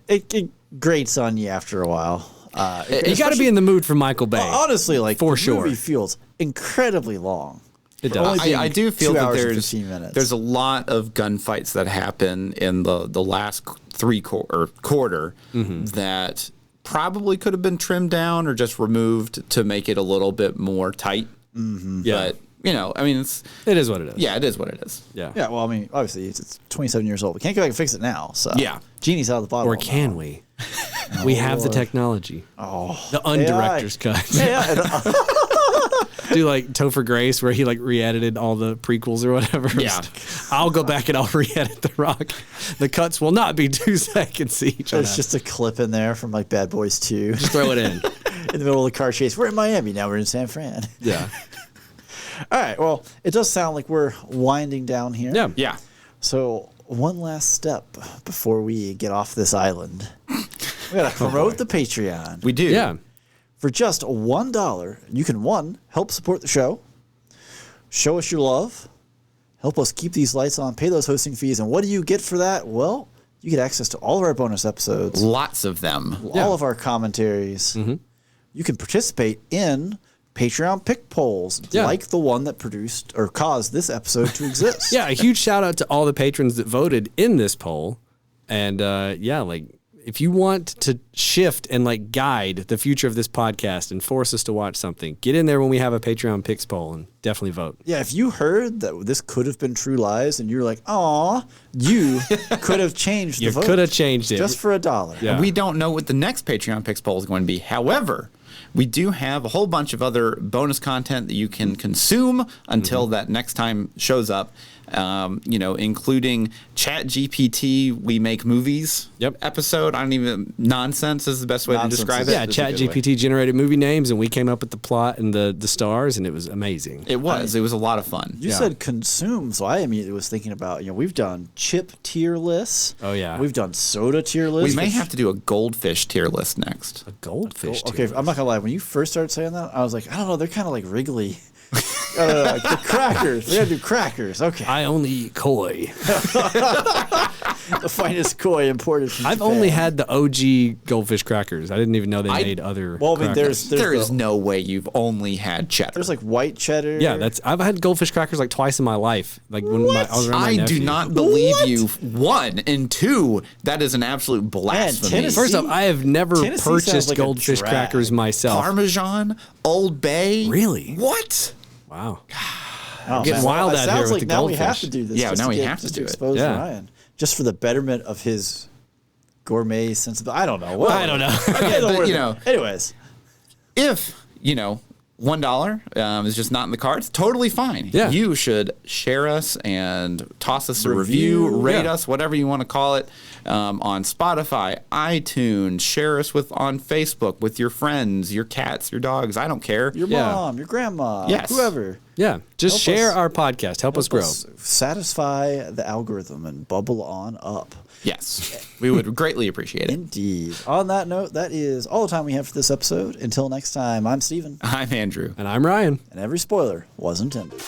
it grates on you after a while. You got to be in the mood for Michael Bay. Honestly, like For the sure. movie feels incredibly long. It For only does. being I do feel 2 that hours and 15 minutes. there's a lot of gunfights that happen in the last quarter that probably could have been trimmed down or just removed to make it a little bit more tight. Yeah. But you know, I mean, It is what it is. it is what it is. Yeah. Yeah, well, I mean, obviously, it's 27 years old. We can't go back and fix it now. So Yeah. genie's out of the bottle. Or can now. we? We have the Lord. technology. Oh, The undirector's cut. yeah. Do like Topher Grace where he like re-edited all the prequels or whatever. Yeah. I'll go back and I'll re-edit The Rock. The cuts will not be 2 seconds each. There's just a clip in there from like Bad Boys 2 Just throw it in. in the middle of the car chase. We're in Miami now. We're in San Fran. Yeah. All right. Well, it does sound like we're winding down here. Yeah. Yeah. So one last step before we get off this island. We gotta promote the Patreon. We do. Yeah. For just $1, you can help support the show, show us your love, help us keep these lights on, pay those hosting fees, and what do you get for that? Well, you get access to all of our bonus episodes, Lots of them. all of our commentaries. You can participate in Patreon pick polls, like the one that produced or caused this episode to exist. Yeah. A huge shout out to all the patrons that voted in this poll. And like if you want to shift and like guide the future of this podcast and force us to watch something, get in there when we have a Patreon picks poll and definitely vote. Yeah, if you heard that this could have been True Lies and you're like, aw, you could have changed the You vote. could have changed it. Just for $1. Yeah. We don't know what the next Patreon Picks poll is going to be. However, we do have a whole bunch of other bonus content that you can consume until that next time shows up. including Chat GPT, We Make Movies Yep. episode. I don't even, nonsense is the best way Nonsense to describe is- it. Yeah, That's a Chat good way. GPT generated movie names, and we came up with the plot and the stars, and it was amazing. It was a lot of fun. You said consume, so I immediately was thinking about, we've done chip tier lists. Oh, yeah. We've done soda tier lists. We may have to do a goldfish tier list next. A goldfish. Okay, I'm not gonna lie. When you first started saying that, I was like, I don't know. They're kind of like Wrigley. I don't know, like the crackers. We gotta do crackers. Okay, I only eat koi. the finest koi imported from I've Japan. only had the OG goldfish crackers. I didn't even know they made other. Well, I mean, crackers. there's There is the- no way you've only had cheddar. There's like white cheddar. Yeah, I've had goldfish crackers like twice in my life. Like when I was around my I do nephew. not believe you. One and two, that is an absolute blasphemy. Tennessee- First off, I have never Tennessee sounds purchased like a goldfish drag. crackers myself. Parmesan, Old Bay. Really? What? Wow. Oh, Getting man. wild Well, it out here sounds with like the now we have goldfish. to do this. Yeah, just now we get- have to just do it. expose Yeah. Ryan, just for the betterment of his gourmet sensibility. I don't know. Well, I don't know. Okay, don't but, worry. Anyways, If, $1 is just not in the cards, totally fine. Yeah. You should share us and toss us a review, rate Yeah. us, whatever you want to call it, on Spotify, iTunes. Share us on Facebook with your friends, your cats, your dogs. I don't care. your Yeah. mom, your grandma, Yes. whoever. Yeah, just Help share us- our podcast. Help us grow. Satisfy the algorithm and bubble on up. Yes, we would greatly appreciate it. Indeed. On that note, that is all the time we have for this episode. Until next time, I'm Steven, I'm Andrew. And I'm Ryan. and every spoiler was intended.